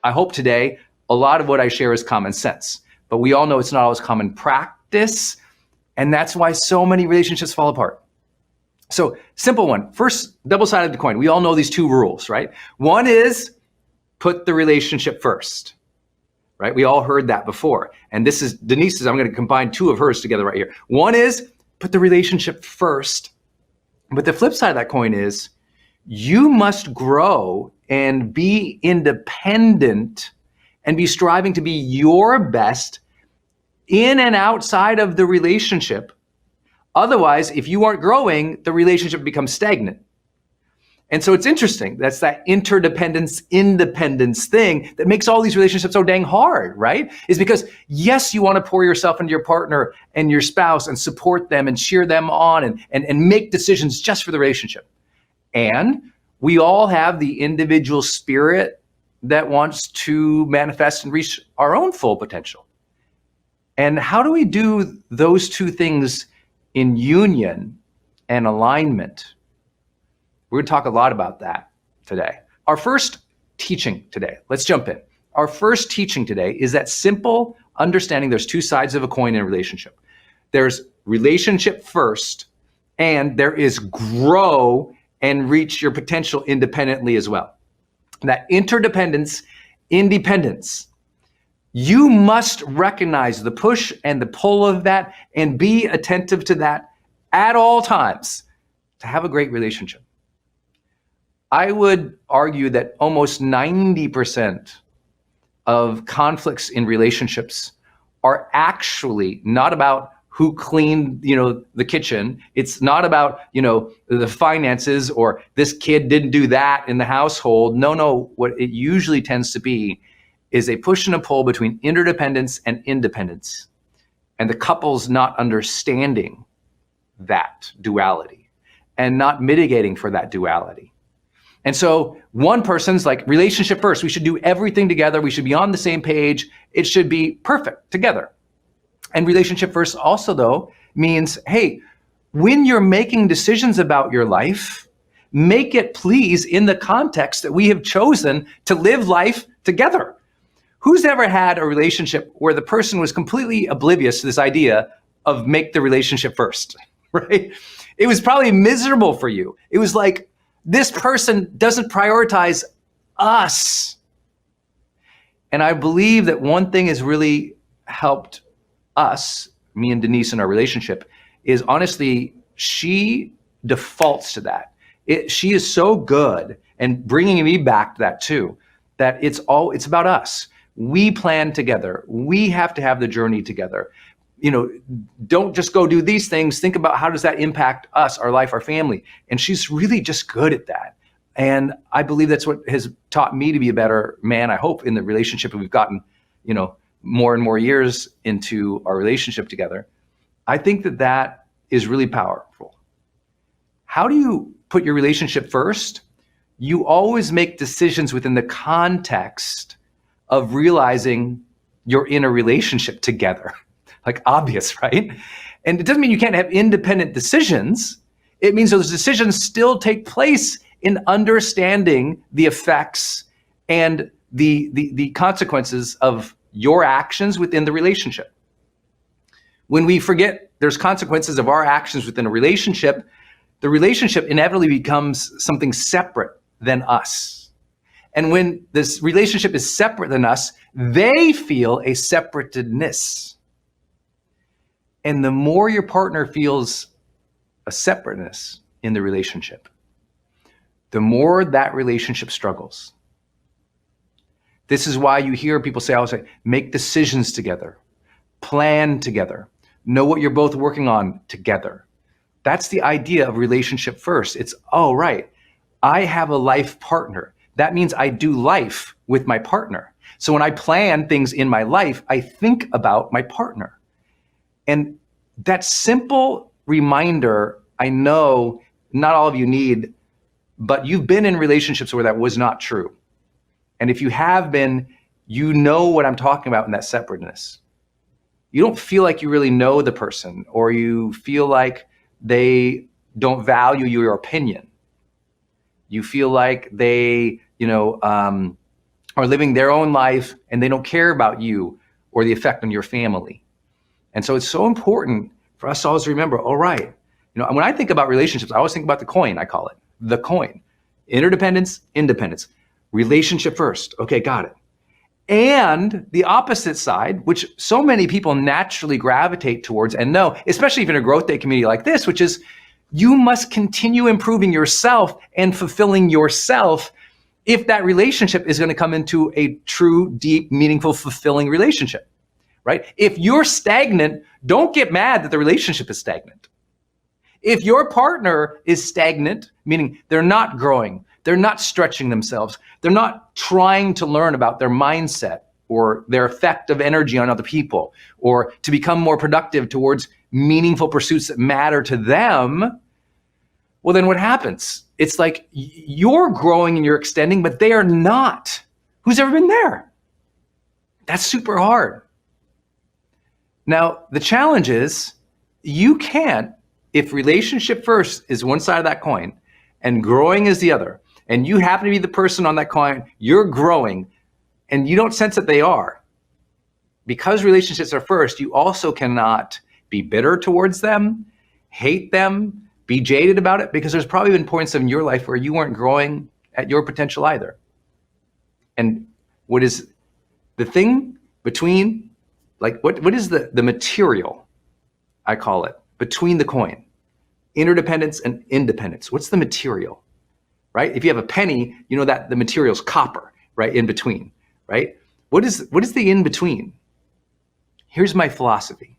I hope today, a lot of what I share is common sense, but we all know it's not always common practice. And that's why so many relationships fall apart. So simple one, first double side of the coin. We all know these two rules, right? One is put the relationship first, right? We all heard that before. And this is Denise's, I'm going to combine two of hers together right here. One is put the relationship first. But the flip side of that coin is you must grow and be independent and be striving to be your best in and outside of the relationship. Otherwise, if you aren't growing, the relationship becomes stagnant. And so it's interesting. That's that interdependence, independence thing that makes all these relationships so dang hard, right? Is because, yes, you want to pour yourself into your partner and your spouse and support them and cheer them on and make decisions just for the relationship. And we all have the individual spirit that wants to manifest and reach our own full potential. And how do we do those two things in union and alignment? We're going to talk a lot about that today. Our first teaching today, let's jump in. Our first teaching today is that simple understanding there's two sides of a coin in a relationship. There's relationship first, and there is grow and reach your potential independently as well. That interdependence, independence. You must recognize the push and the pull of that and be attentive to that at all times to have a great relationship. I would argue that almost 90% of conflicts in relationships are actually not about who cleaned, the kitchen. It's not about, the finances or this kid didn't do that in the household. No, what it usually tends to be is a push and a pull between interdependence and independence, and the couple's not understanding that duality and not mitigating for that duality. And so one person's like, relationship first, we should do everything together, we should be on the same page, it should be perfect together. And relationship first also, though, means, hey, when you're making decisions about your life, make it please in the context that we have chosen to live life together. Who's ever had a relationship where the person was completely oblivious to this idea of make the relationship first, right? It was probably miserable for you. It was like, this person doesn't prioritize us. And I believe that one thing has really helped us, me and Denise in our relationship, is honestly, she defaults to that. She is so good and bringing me back to that too, that it's about us. We plan together. We have to have the journey together. Don't just go do these things. Think about how does that impact us, our life, our family. And she's really just good at that. And I believe that's what has taught me to be a better man, I hope, in the relationship that we've gotten, more and more years into our relationship together. I think that is really powerful. How do you put your relationship first? You always make decisions within the context of realizing you're in a relationship together. Like obvious, right? And it doesn't mean you can't have independent decisions. It means those decisions still take place in understanding the effects and the consequences of your actions within the relationship. When we forget there's consequences of our actions within a relationship, the relationship inevitably becomes something separate than us. And when this relationship is separate than us, they feel a separatedness. And the more your partner feels a separateness in the relationship, the more that relationship struggles. This is why you hear people say, make decisions together, plan together, know what you're both working on together. That's the idea of relationship first. It's, right, I have a life partner. That means I do life with my partner. So when I plan things in my life, I think about my partner. And that simple reminder, I know not all of you need, but you've been in relationships where that was not true. And if you have been, you know what I'm talking about in that separateness. You don't feel like you really know the person, or you feel like they don't value your opinion. You feel like they, are living their own life and they don't care about you or the effect on your family. And so it's so important for us to always remember, all right, when I think about relationships, I always think about the coin, I call it. The coin. Interdependence, independence. Relationship first. Okay, got it. And the opposite side, which so many people naturally gravitate towards and know, especially if in a growth day community like this, which is you must continue improving yourself and fulfilling yourself if that relationship is going to come into a true, deep, meaningful, fulfilling relationship, right? If you're stagnant, don't get mad that the relationship is stagnant. If your partner is stagnant, meaning they're not growing, they're not stretching themselves, they're not trying to learn about their mindset or their effect of energy on other people, or to become more productive towards meaningful pursuits that matter to them, well, then what happens? It's like you're growing and you're extending, but they are not. Who's ever been there? That's super hard. Now, the challenge is you can't, if relationship first is one side of that coin and growing is the other, and you happen to be the person on that coin, you're growing, and you don't sense that they are. Because relationships are first, you also cannot be bitter towards them, hate them, be jaded about it, because there's probably been points in your life where you weren't growing at your potential either. And what is the thing between, like, what is the material, I call it, between the coin? Interdependence and independence. What's the material, right? If you have a penny, you know that the material's copper, right, in between, right? What is the in between? Here's my philosophy.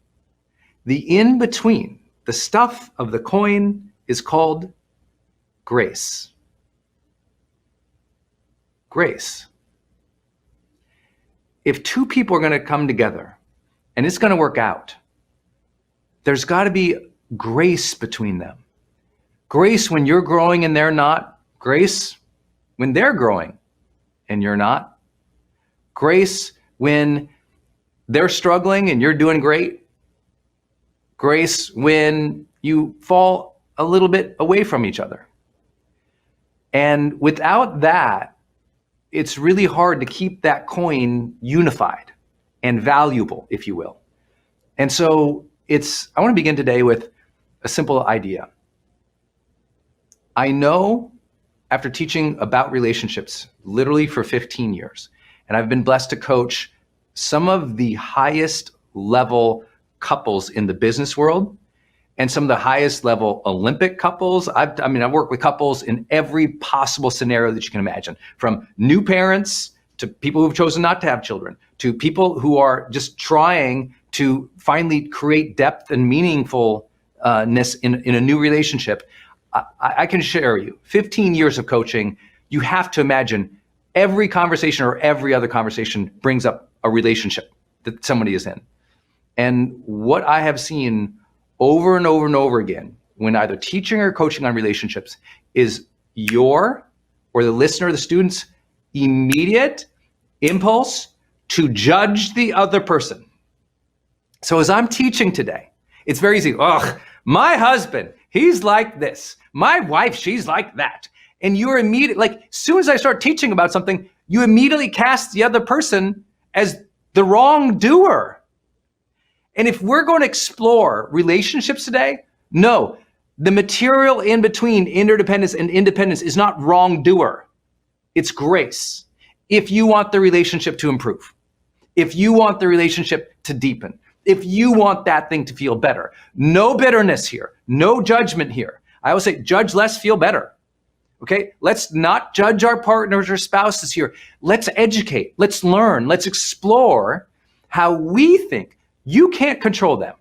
The in between, the stuff of the coin, is called grace. Grace. If two people are going to come together and it's going to work out, there's got to be grace between them. Grace when you're growing and they're not. Grace when they're growing and you're not. Grace when they're struggling and you're doing great. Grace when you fall a little bit away from each other. And without that, it's really hard to keep that coin unified and valuable, if you will. And so I want to begin today with a simple idea. I know after teaching about relationships literally for 15 years, and I've been blessed to coach some of the highest level couples in the business world and some of the highest level Olympic couples. I've worked with couples in every possible scenario that you can imagine, from new parents to people who've chosen not to have children, to people who are just trying to finally create depth and meaningfulness in a new relationship. I can share you, 15 years of coaching, you have to imagine every conversation or every other conversation brings up a relationship that somebody is in. And what I have seen over and over and over again when either teaching or coaching on relationships is your, or the listener, the student's immediate impulse to judge the other person. So as I'm teaching today, it's very easy. My husband, he's like this. My wife, she's like that. And you're immediately, like, as soon as I start teaching about something, you immediately cast the other person as the wrongdoer. And if we're going to explore relationships today, no, the material in between interdependence and independence is not wrongdoer. It's grace. If you want the relationship to improve, if you want the relationship to deepen, if you want that thing to feel better, no bitterness here, no judgment here. I always say, judge less, feel better. Okay, let's not judge our partners or spouses here. Let's educate, let's learn, let's explore how we think. You can't control them.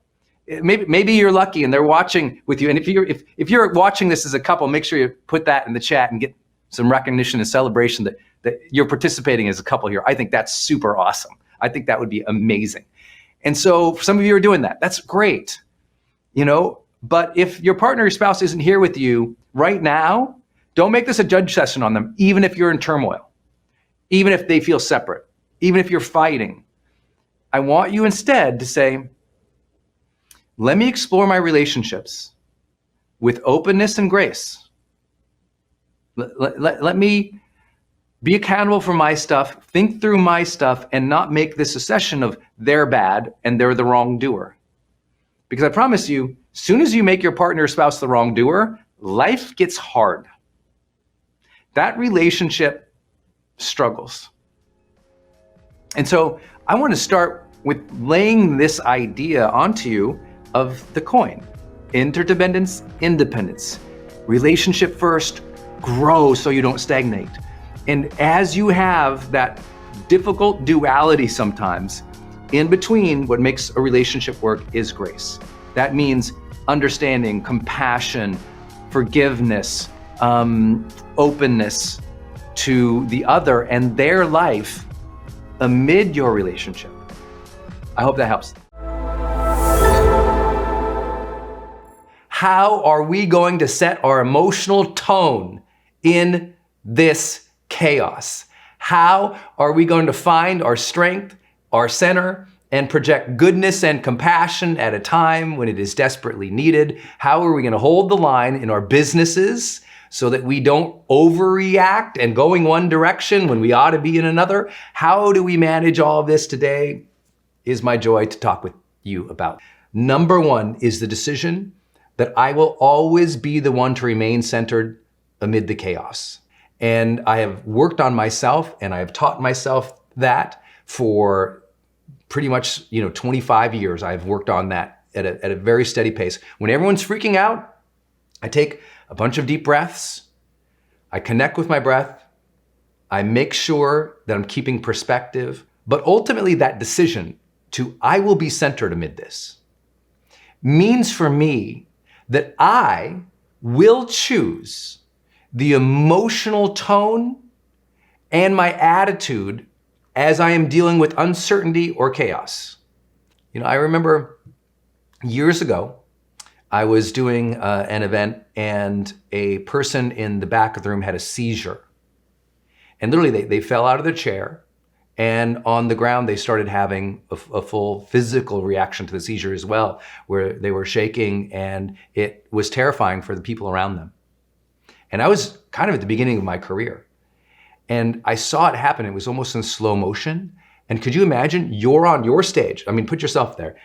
Maybe you're lucky and they're watching with you. And if you're watching this as a couple, make sure you put that in the chat and get some recognition and celebration that you're participating as a couple here. I think that's super awesome. I think that would be amazing. And so for some of you are doing that. That's great. But if your partner or spouse isn't here with you right now, don't make this a judge session on them, even if you're in turmoil, even if they feel separate, even if you're fighting. I want you instead to say, let me explore my relationships with openness and grace. Let me be accountable for my stuff, think through my stuff, and not make this a session of they're bad and they're the wrongdoer. Because I promise you, as soon as you make your partner or spouse the wrongdoer, life gets hard. That relationship struggles. And so I want to start with laying this idea onto you of the coin. Interdependence, independence. Relationship first, grow so you don't stagnate. And as you have that difficult duality sometimes, in between what makes a relationship work is grace. That means understanding, compassion, forgiveness, openness to the other and their life amid your relationship. I hope that helps. How are we going to set our emotional tone in this chaos? How are we going to find our strength, our center, and project goodness and compassion at a time when it is desperately needed? How are we going to hold the line in our businesses so that we don't overreact and going one direction when we ought to be in another? How do we manage all of this today? Is my joy to talk with you about. Number one is the decision that I will always be the one to remain centered amid the chaos. And I have worked on myself and I have taught myself that for pretty much 25 years. I've worked on that at a very steady pace. When everyone's freaking out, I take a bunch of deep breaths. I connect with my breath. I make sure that I'm keeping perspective. But ultimately that decision to I will be centered amid this means for me that I will choose the emotional tone and my attitude as I am dealing with uncertainty or chaos. I remember years ago, I was doing an event and a person in the back of the room had a seizure. And literally they fell out of their chair, and on the ground they started having a full physical reaction to the seizure as well, where they were shaking, and it was terrifying for the people around them. And I was kind of at the beginning of my career. And I saw it happen. It was almost in slow motion. And could you imagine, you're on your stage. I mean, put yourself there.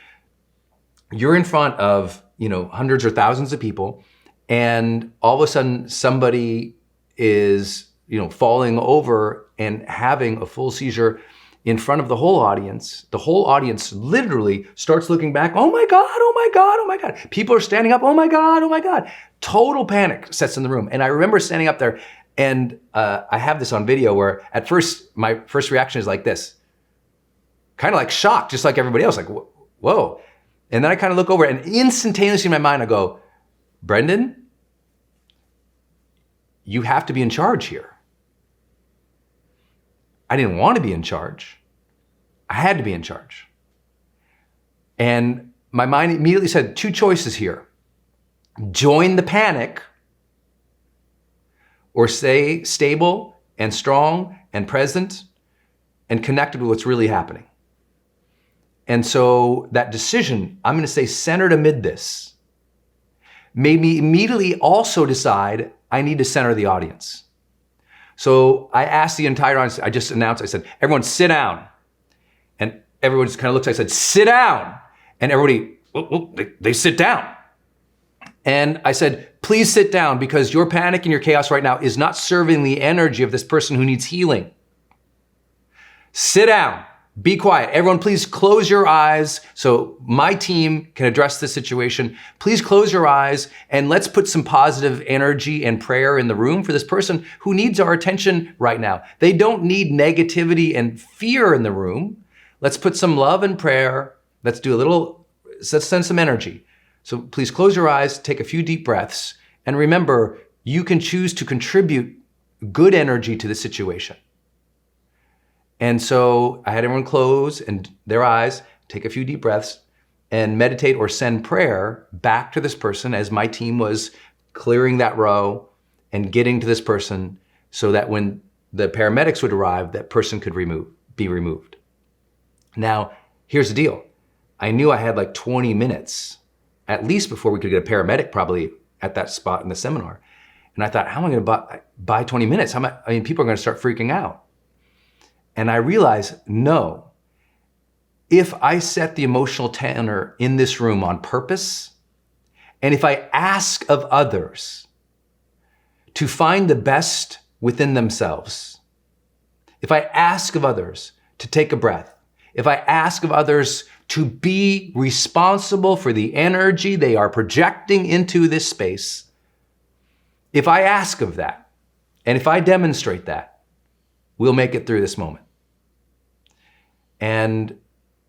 You're in front of, hundreds or thousands of people. And all of a sudden somebody is, falling over and having a full seizure in front of the whole audience. The whole audience literally starts looking back. Oh my God, oh my God, oh my God. People are standing up. Oh my God, oh my God. Total panic sets in the room. And I remember standing up there, and I have this on video where at first, my first reaction is like this, kind of like shock, just like everybody else, like, whoa. And then I kind of look over and instantaneously in my mind, I go, Brendon, you have to be in charge here. I didn't want to be in charge. I had to be in charge. And my mind immediately said, two choices here. Join the panic, or stay stable and strong and present and connected with what's really happening. And so that decision, I'm going to stay centered amid this, made me immediately also decide I need to center the audience. So I asked the entire audience, I just announced, I said, everyone sit down. And everyone just kind of looks, I said, sit down. And everybody, they sit down. And I said, please sit down, because your panic and your chaos right now is not serving the energy of this person who needs healing. Sit down, be quiet. Everyone, please close your eyes so my team can address this situation. Please close your eyes and let's put some positive energy and prayer in the room for this person who needs our attention right now. They don't need negativity and fear in the room. Let's put some love and prayer. Let's send some energy. So please close your eyes, take a few deep breaths, and remember, you can choose to contribute good energy to the situation. And so I had everyone close their eyes, take a few deep breaths, and meditate or send prayer back to this person as my team was clearing that row and getting to this person so that when the paramedics would arrive, that person could be removed. Now, here's the deal. I knew I had like 20 minutes at least before we could get a paramedic probably at that spot in the seminar. And And I thought, how am I going to buy 20 minutes? People are going to start freaking out. And I realized, no, if I set the emotional tenor in this room on purpose, and if I ask of others to find the best within themselves, if I ask of others to take a breath, if I ask of others to be responsible for the energy they are projecting into this space, if I ask of that, and if I demonstrate that, we'll make it through this moment. And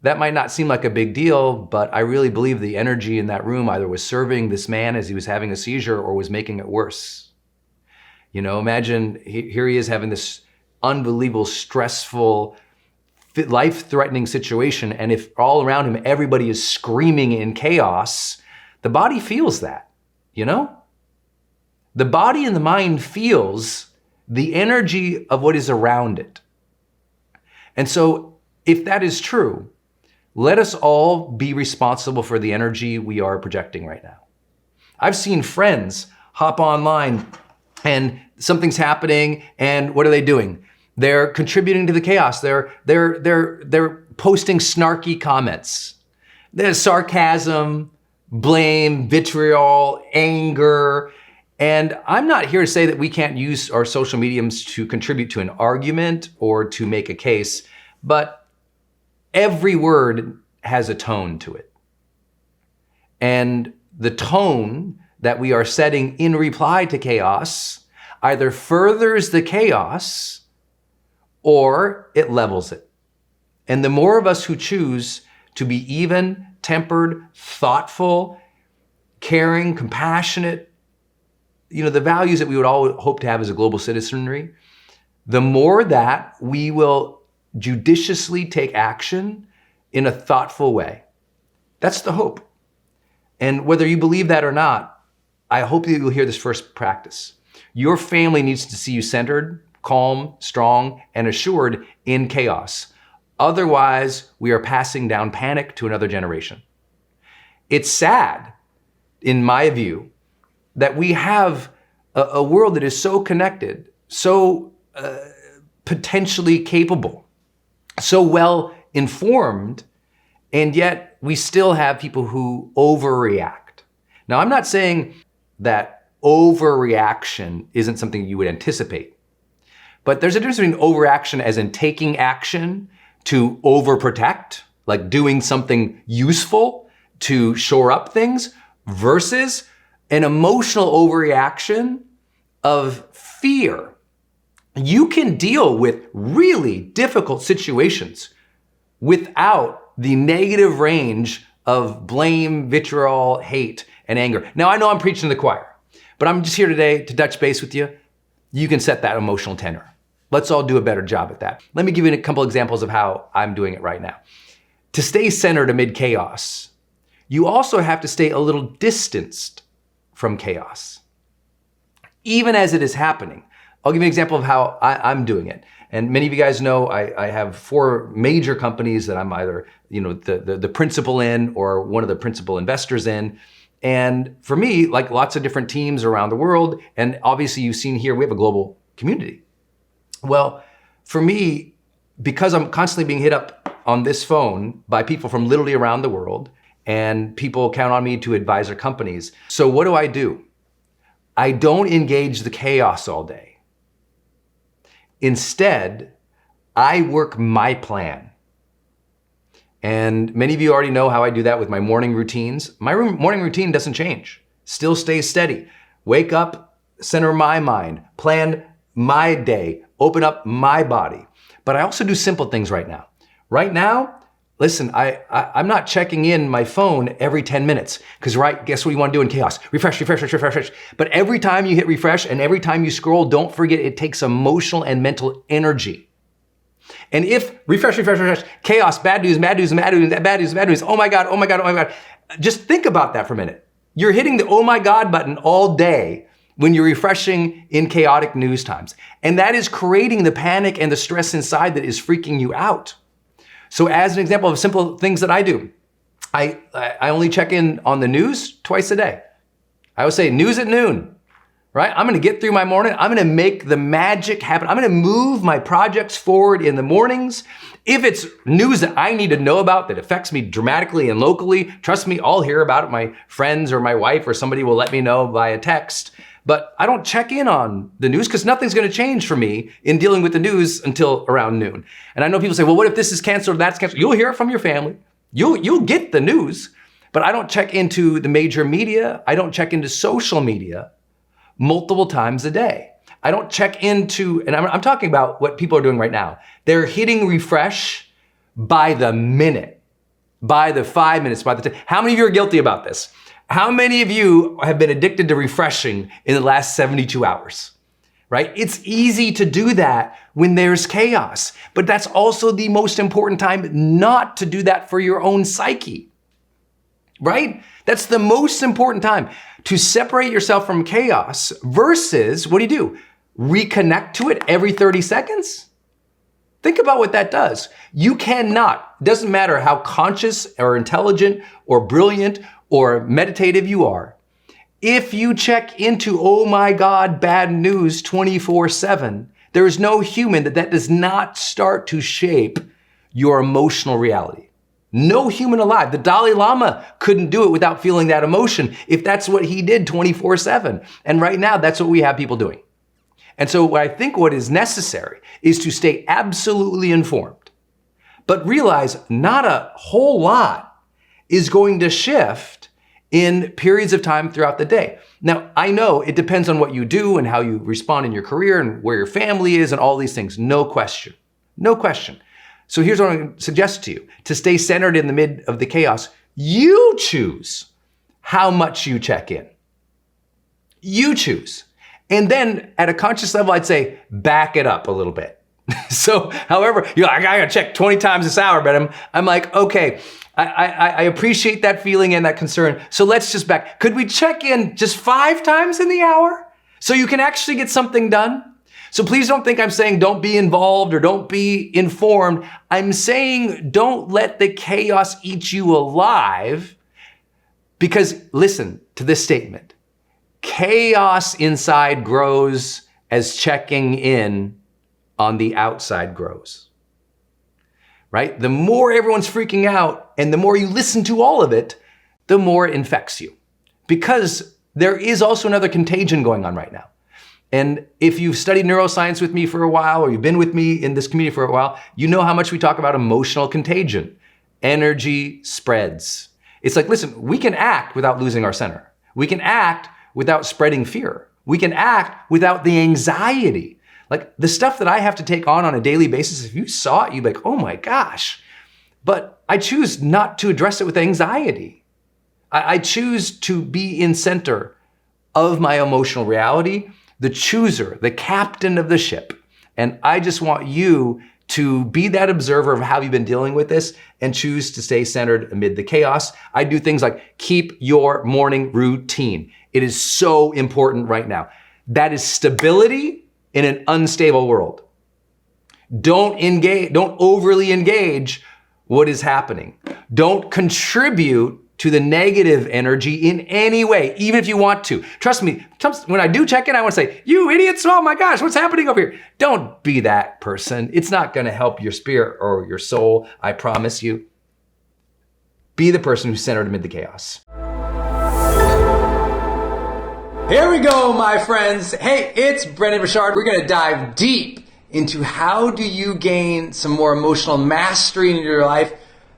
that might not seem like a big deal, but I really believe the energy in that room either was serving this man as he was having a seizure or was making it worse. You know, imagine here he is having this unbelievable, stressful, life-threatening situation, and if all around him everybody is screaming in chaos, the body feels that, you know? The body and the mind feels the energy of what is around it. And so if that is true, let us all be responsible for the energy we are projecting right now. I've seen friends hop online and something's happening, and what are they doing? They're contributing to the chaos. They're posting snarky comments. There's sarcasm, blame, vitriol, anger. And I'm not here to say that we can't use our social mediums to contribute to an argument or to make a case, but every word has a tone to it. And the tone that we are setting in reply to chaos either furthers the chaos or it levels it. And the more of us who choose to be even, tempered, thoughtful, caring, compassionate, you know, the values that we would all hope to have as a global citizenry, the more that we will judiciously take action in a thoughtful way. That's the hope. And whether you believe that or not, I hope that you'll hear this first practice. Your family needs to see you centered, calm, strong, and assured in chaos. Otherwise, we are passing down panic to another generation. It's sad, in my view, that we have a world that is so connected, so potentially capable, so well informed, and yet we still have people who overreact. Now, I'm not saying that overreaction isn't something you would anticipate, but there's a difference between overreaction as in taking action to overprotect, like doing something useful to shore up things, versus an emotional overreaction of fear. You can deal with really difficult situations without the negative range of blame, vitriol, hate, and anger. Now, I know I'm preaching to the choir, but I'm just here today to touch base with you. You can set that emotional tenor. Let's all do a better job at that. Let me give you a couple examples of how I'm doing it right now. To stay centered amid chaos, you also have to stay a little distanced from chaos, even as it is happening. I'll give you an example of how I'm doing it. And many of you guys know I have 4 major companies that I'm either the principal in or one of the principal investors in. And for me, like lots of different teams around the world, and obviously you've seen here, we have a global community. Well, for me, because I'm constantly being hit up on this phone by people from literally around the world, and people count on me to advise their companies. So what do? I don't engage the chaos all day. Instead, I work my plan. And many of you already know how I do that with my morning routines. My morning routine doesn't change. Still stays steady. Wake up, center my mind, plan my day, open up my body. But I also do simple things right now. Right now, listen, I'm not checking in my phone every 10 minutes because, right, guess what you want to do in chaos? Refresh. But every time you hit refresh and every time you scroll, don't forget it takes emotional and mental energy. And if refresh, chaos, bad news, oh my God. Just think about that for a minute. You're hitting the oh my God button all day when you're refreshing in chaotic news times. And that is creating the panic and the stress inside that is freaking you out. So as an example of simple things that I do, I only check in on the news twice a day. I would say news at noon, right? I'm going to get through my morning. I'm going to make the magic happen. I'm going to move my projects forward in the mornings. If it's news that I need to know about that affects me dramatically and locally, trust me, I'll hear about it. My friends or my wife or somebody will let me know via text. But I don't check in on the news because nothing's going to change for me in dealing with the news until around noon. And I know people say, well, what if this is canceled or that's canceled? You'll hear it from your family. You'll get the news. But I don't check into the major media. I don't check into social media multiple times a day. I don't check into, and I'm talking about what people are doing right now. They're hitting refresh by the minute, by the 5 minutes, by the 10. How many of you are guilty about this? How many of you have been addicted to refreshing in the last 72 hours, right? It's easy to do that when there's chaos, but that's also the most important time not to do that for your own psyche, right? That's the most important time to separate yourself from chaos versus what do? Reconnect to it every 30 seconds? Think about what that does. You cannot, doesn't matter how conscious or intelligent or brilliant or meditative you are, if you check into, oh my God, bad news 24/7, there is no human that does not start to shape your emotional reality. No human alive. The Dalai Lama couldn't do it without feeling that emotion if that's what he did 24/7. And right now, that's what we have people doing. And so I think what is necessary is to stay absolutely informed, but realize not a whole lot is going to shift in periods of time throughout the day. Now, I know it depends on what you do and how you respond in your career and where your family is and all these things. No question. No question. So here's what I'm going to suggest to you. To stay centered in the mid of the chaos, you choose how much you check in. You choose. And then at a conscious level, I'd say, back it up a little bit. So however, you're like, I gotta check 20 times this hour, but I'm like, okay, I appreciate that feeling and that concern. So let's just back. Could we check in just 5 times in the hour so you can actually get something done? So please don't think I'm saying don't be involved or don't be informed. I'm saying don't let the chaos eat you alive, because listen to this statement. Chaos inside grows as checking in on the outside grows, right? The more everyone's freaking out and the more you listen to all of it, the more it infects you, because there is also another contagion going on right now. And if you've studied neuroscience with me for a while, or you've been with me in this community for a while, you know how much we talk about emotional contagion. Energy spreads. It's like, listen, we can act without losing our center. We can act without spreading fear. We can act without the anxiety. Like the stuff that I have to take on a daily basis, if you saw it, you'd be like, oh my gosh. But I choose not to address it with anxiety. I choose to be in center of my emotional reality, the chooser, the captain of the ship. And I just want you to be that observer of how you've been dealing with this and choose to stay centered amid the chaos. I do things like keep your morning routine. It is so important right now. That is stability in an unstable world. Don't overly engage what is happening. Don't contribute to the negative energy in any way, even if you want to. Trust me, when I do check in, I want to say, you idiots, oh my gosh, what's happening over here? Don't be that person. It's not going to help your spirit or your soul, I promise you. Be the person who's centered amid the chaos. Here we go, my friends. Hey, it's Brendon Burchard. We're going to dive deep into how do you gain some more emotional mastery in your life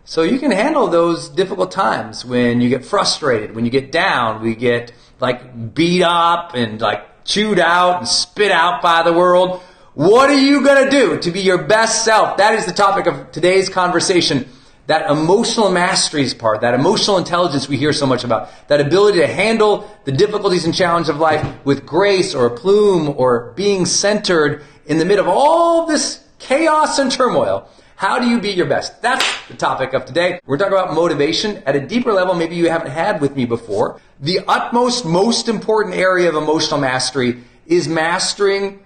so you can handle those difficult times when you get frustrated, when you get down, we get like beat up and like chewed out and spit out by the world. What are you going to do to be your best self? That is the topic of today's conversation. That emotional masteries part, that emotional intelligence we hear so much about, that ability to handle the difficulties and challenges of life with grace or aplomb or being centered in the middle of all this chaos and turmoil. How do you be your best? That's the topic of today. We're talking about motivation at a deeper level maybe you haven't had with me before. The utmost, most important area of emotional mastery is mastering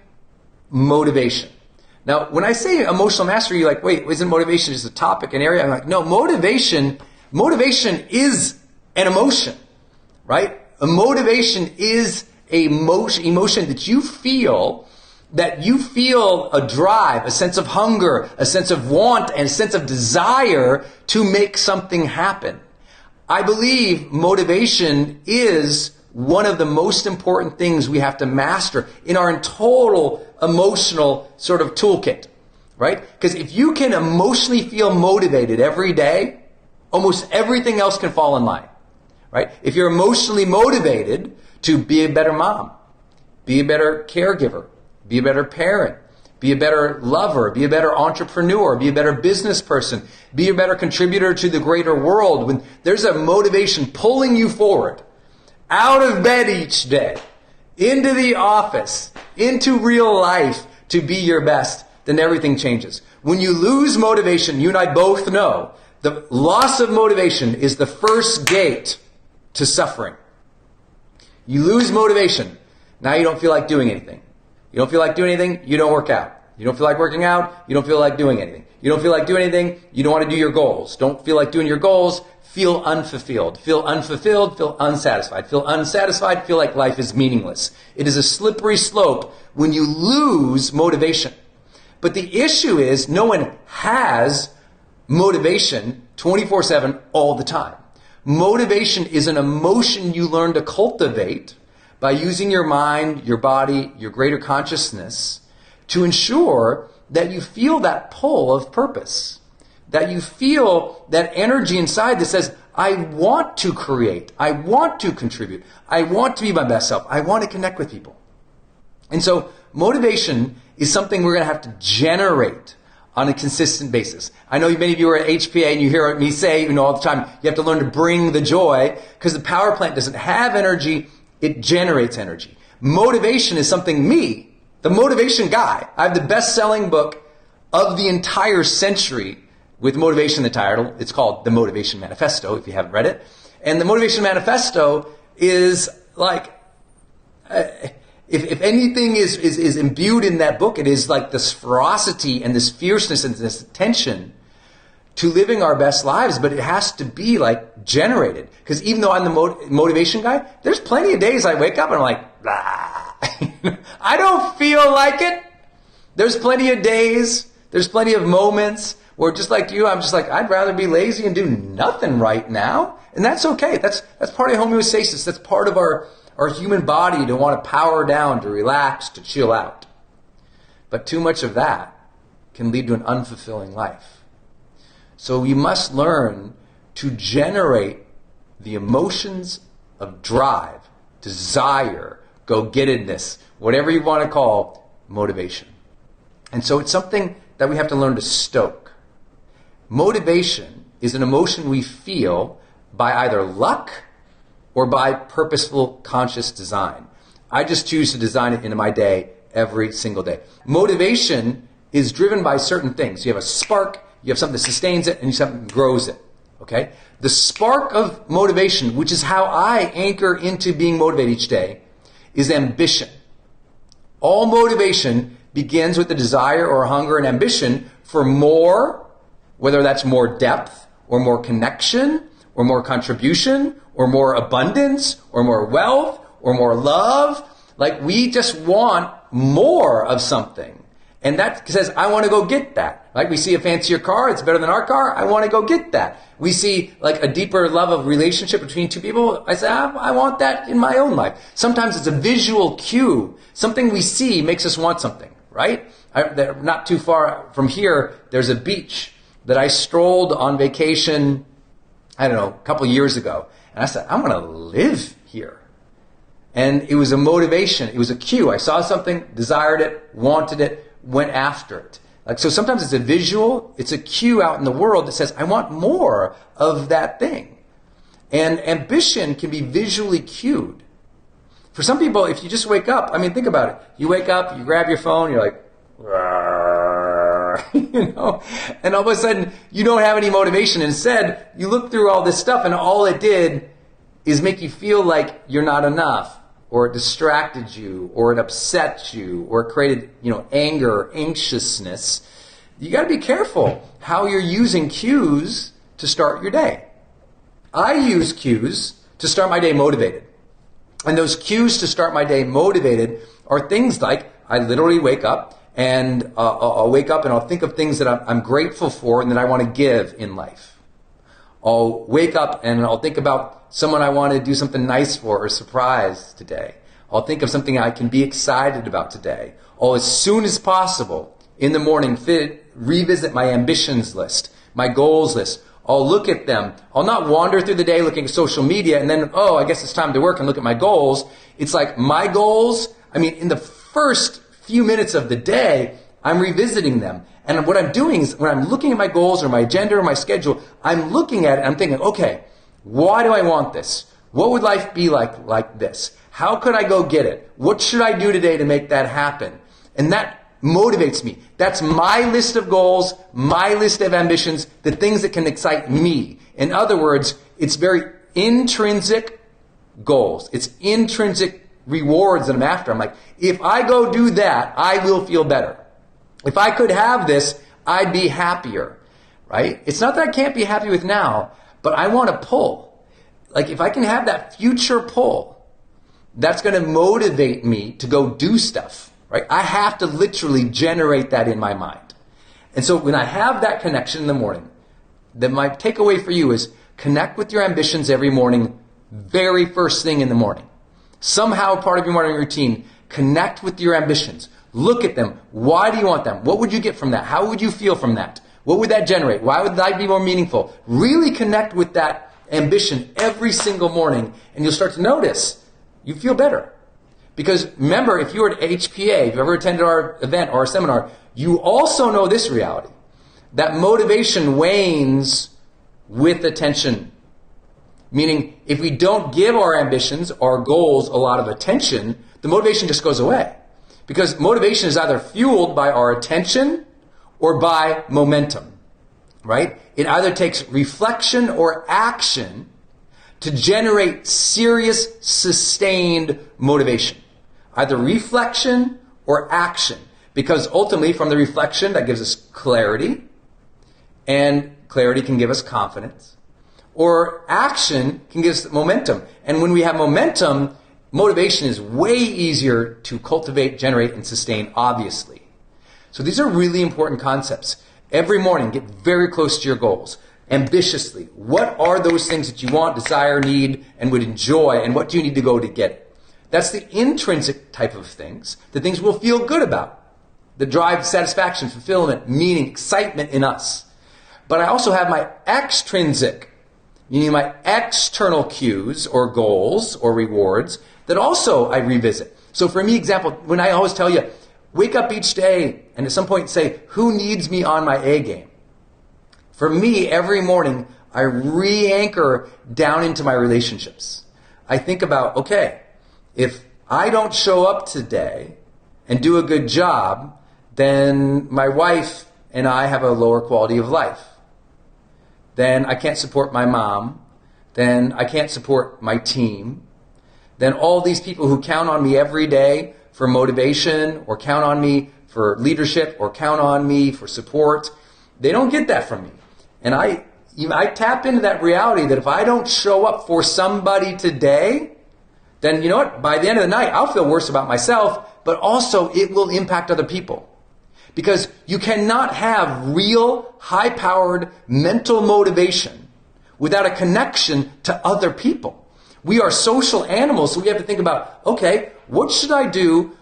motivation. Now, when I say emotional mastery, you're like, wait, isn't motivation just a topic, an area? I'm like, no, motivation is an emotion, right? A motivation is emotion that you feel a drive, a sense of hunger, a sense of want, and a sense of desire to make something happen. I believe motivation is one of the most important things we have to master in our total emotional sort of toolkit, right? Because if you can emotionally feel motivated every day, almost everything else can fall in line, right? If you're emotionally motivated to be a better mom, be a better caregiver, be a better parent, be a better lover, be a better entrepreneur, be a better business person, be a better contributor to the greater world. When there's a motivation pulling you forward, out of bed each day, into the office, into real life to be your best, then everything changes. When you lose motivation, you and I both know the loss of motivation is the first gate to suffering. You lose motivation. Now you don't feel like doing anything. You don't feel like doing anything, you don't work out. You don't feel like working out, you don't feel like doing anything. You don't feel like doing anything, you don't want to do your goals. Don't feel like doing your goals, feel unfulfilled. Feel unfulfilled, feel unsatisfied. Feel unsatisfied, feel like life is meaningless. It is a slippery slope when you lose motivation. But the issue is no one has motivation 24/7 all the time. Motivation is an emotion you learn to cultivate by using your mind, your body, your greater consciousness to ensure that you feel that pull of purpose, that you feel that energy inside that says, I want to create, I want to contribute, I want to be my best self, I want to connect with people. And so motivation is something we're going to have to generate on a consistent basis. I know many of you are at HPA and you hear me say, all the time, you have to learn to bring the joy because the power plant doesn't have energy, it generates energy. Motivation is something the motivation guy, I have the best-selling book of the entire century with motivation in the title. It's called The Motivation Manifesto, if you haven't read it. And the Motivation Manifesto is like, if anything is imbued in that book, it is like this ferocity and this fierceness and this attention to living our best lives, but it has to be like generated. Because even though I'm the motivation guy, there's plenty of days I wake up and I'm like, blah. I don't feel like it. There's plenty of days, there's plenty of moments where just like you, I'm just like, I'd rather be lazy and do nothing right now. And that's okay. That's part of homeostasis. That's part of our human body to want to power down, to relax, to chill out. But too much of that can lead to an unfulfilling life. So you must learn to generate the emotions of drive, desire, go-gettedness, whatever you want to call motivation. And so it's something that we have to learn to stoke. Motivation is an emotion we feel by either luck or by purposeful, conscious design. I just choose to design it into my day every single day. Motivation is driven by certain things. You have a spark, you have something that sustains it, and you have something that grows it. Okay? The spark of motivation, which is how I anchor into being motivated each day, is ambition. All motivation begins with the desire or hunger and ambition for more, whether that's more depth or more connection or more contribution or more abundance or more wealth or more love. Like we just want more of something. And that says, I want to go get that. Like we see a fancier car, it's better than our car, I want to go get that. We see like a deeper love of relationship between two people, I say, I want that in my own life. Sometimes it's a visual cue. Something we see makes us want something, right? Not too far from here, there's a beach that I strolled on vacation, I don't know, a couple years ago. And I said, I want to live here. And it was a motivation. It was a cue. I saw something, desired it, wanted it, went after it. Like, so sometimes it's a visual, it's a cue out in the world that says, I want more of that thing. And ambition can be visually cued. For some people, if you just wake up, I mean, think about it. You wake up, you grab your phone, you're like, and all of a sudden you don't have any motivation. Instead, you look through all this stuff and all it did is make you feel like you're not enough, or it distracted you, or it upset you, or it created, anger, anxiousness. You got to be careful how you're using cues to start your day. I use cues to start my day motivated. And those cues to start my day motivated are things like I literally wake up and I'll wake up and I'll think of things that I'm grateful for and that I want to give in life. I'll wake up and I'll think about someone I want to do something nice for or surprise today. I'll think of something I can be excited about today. I'll, as soon as possible in the morning, revisit my ambitions list, my goals list. I'll look at them. I'll not wander through the day looking at social media and then, I guess it's time to work and look at my goals. It's like my goals, in the first few minutes of the day, I'm revisiting them. And what I'm doing is when I'm looking at my goals or my agenda or my schedule, I'm looking at it and I'm thinking, okay, why do I want this? What would life be like this? How could I go get it? What should I do today to make that happen? And that motivates me. That's my list of goals, my list of ambitions, the things that can excite me. In other words, it's very intrinsic goals. It's intrinsic rewards that I'm after. I'm like, if I go do that, I will feel better. If I could have this, I'd be happier, right? It's not that I can't be happy with now, but I want to pull. Like if I can have that future pull, that's going to motivate me to go do stuff, right? I have to literally generate that in my mind. And so when I have that connection in the morning, then my takeaway for you is connect with your ambitions every morning, very first thing in the morning. Somehow part of your morning routine, connect with your ambitions. Look at them. Why do you want them? What would you get from that? How would you feel from that? What would that generate? Why would life be more meaningful? Really connect with that ambition every single morning, and you'll start to notice you feel better. Because remember, if you were at HPA, if you've ever attended our event or our seminar, you also know this reality, that motivation wanes with attention. Meaning, if we don't give our ambitions, our goals, a lot of attention, the motivation just goes away. Because motivation is either fueled by our attention or by momentum, right? It either takes reflection or action to generate serious, sustained motivation. Either reflection or action. Because ultimately, from the reflection, that gives us clarity, and clarity can give us confidence. Or action can give us momentum. And when we have momentum, motivation is way easier to cultivate, generate, and sustain, obviously. So these are really important concepts. Every morning, get very close to your goals. Ambitiously. What are those things that you want, desire, need, and would enjoy, and what do you need to go to get it? That's the intrinsic type of things, the things we'll feel good about, that drive satisfaction, fulfillment, meaning, excitement in us. But I also have my extrinsic, meaning my external cues or goals or rewards that also I revisit. So for me, example, when I always tell you, wake up each day and at some point say, who needs me on my A game? For me, every morning, I re-anchor down into my relationships. I think about, okay, if I don't show up today and do a good job, then my wife and I have a lower quality of life. Then I can't support my mom. Then I can't support my team. Then all these people who count on me every day for motivation or count on me for leadership or count on me for support, they don't get that from me. And I tap into that reality that if I don't show up for somebody today, then you know what? By the end of the night, I'll feel worse about myself, but also it will impact other people. Because you cannot have real, high-powered mental motivation without a connection to other people. We are social animals, so we have to think about, okay, what should I do?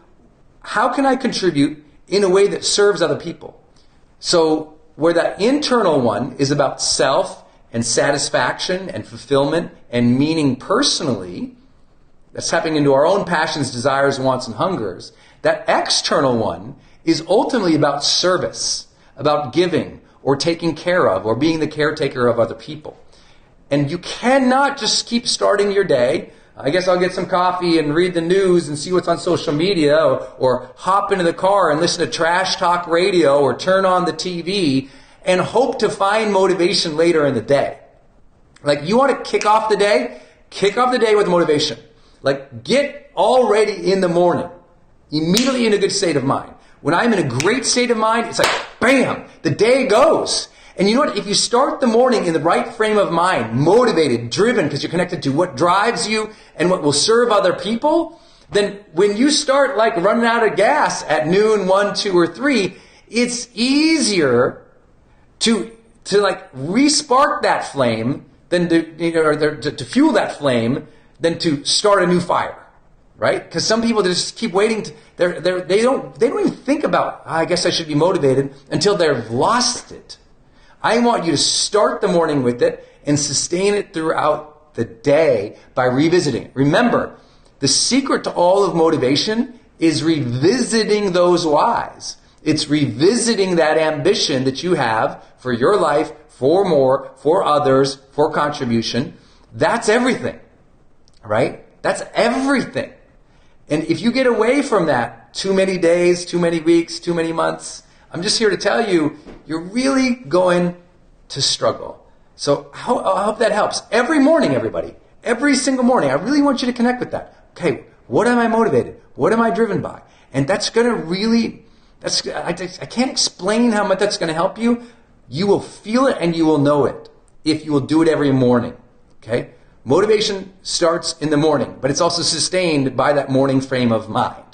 How can I contribute in a way that serves other people? So where that internal one is about self and satisfaction and fulfillment and meaning personally, that's tapping into our own passions, desires, wants, and hungers. That external one is ultimately about service, about giving or taking care of or being the caretaker of other people. And you cannot just keep starting your day. I guess I'll get some coffee and read the news and see what's on social media or hop into the car and listen to trash talk radio or turn on the TV and hope to find motivation later in the day. Like you want to kick off the day with motivation. Like get already in the morning, immediately in a good state of mind. When I'm in a great state of mind, it's like, bam, the day goes. And you know what? If you start the morning in the right frame of mind, motivated, driven, because you're connected to what drives you and what will serve other people, then when you start like running out of gas at noon, 1, 2, or 3, it's easier to like re-spark that flame than to fuel that flame than to start a new fire, right? Because some people just keep waiting. They don't even think about, I guess I should be motivated until they've lost it. I want you to start the morning with it and sustain it throughout the day by revisiting it. Remember, the secret to all of motivation is revisiting those whys. It's revisiting that ambition that you have for your life, for more, for others, for contribution. That's everything, right? That's everything. And if you get away from that too many days, too many weeks, too many months, I'm just here to tell you, you're really going to struggle. So I hope that helps. Every morning, everybody, every single morning, I really want you to connect with that. Okay, what am I motivated? What am I driven by? And that's going to really, I can't explain how much that's going to help you. You will feel it and you will know it if you will do it every morning. Okay? Motivation starts in the morning, but it's also sustained by that morning frame of mind.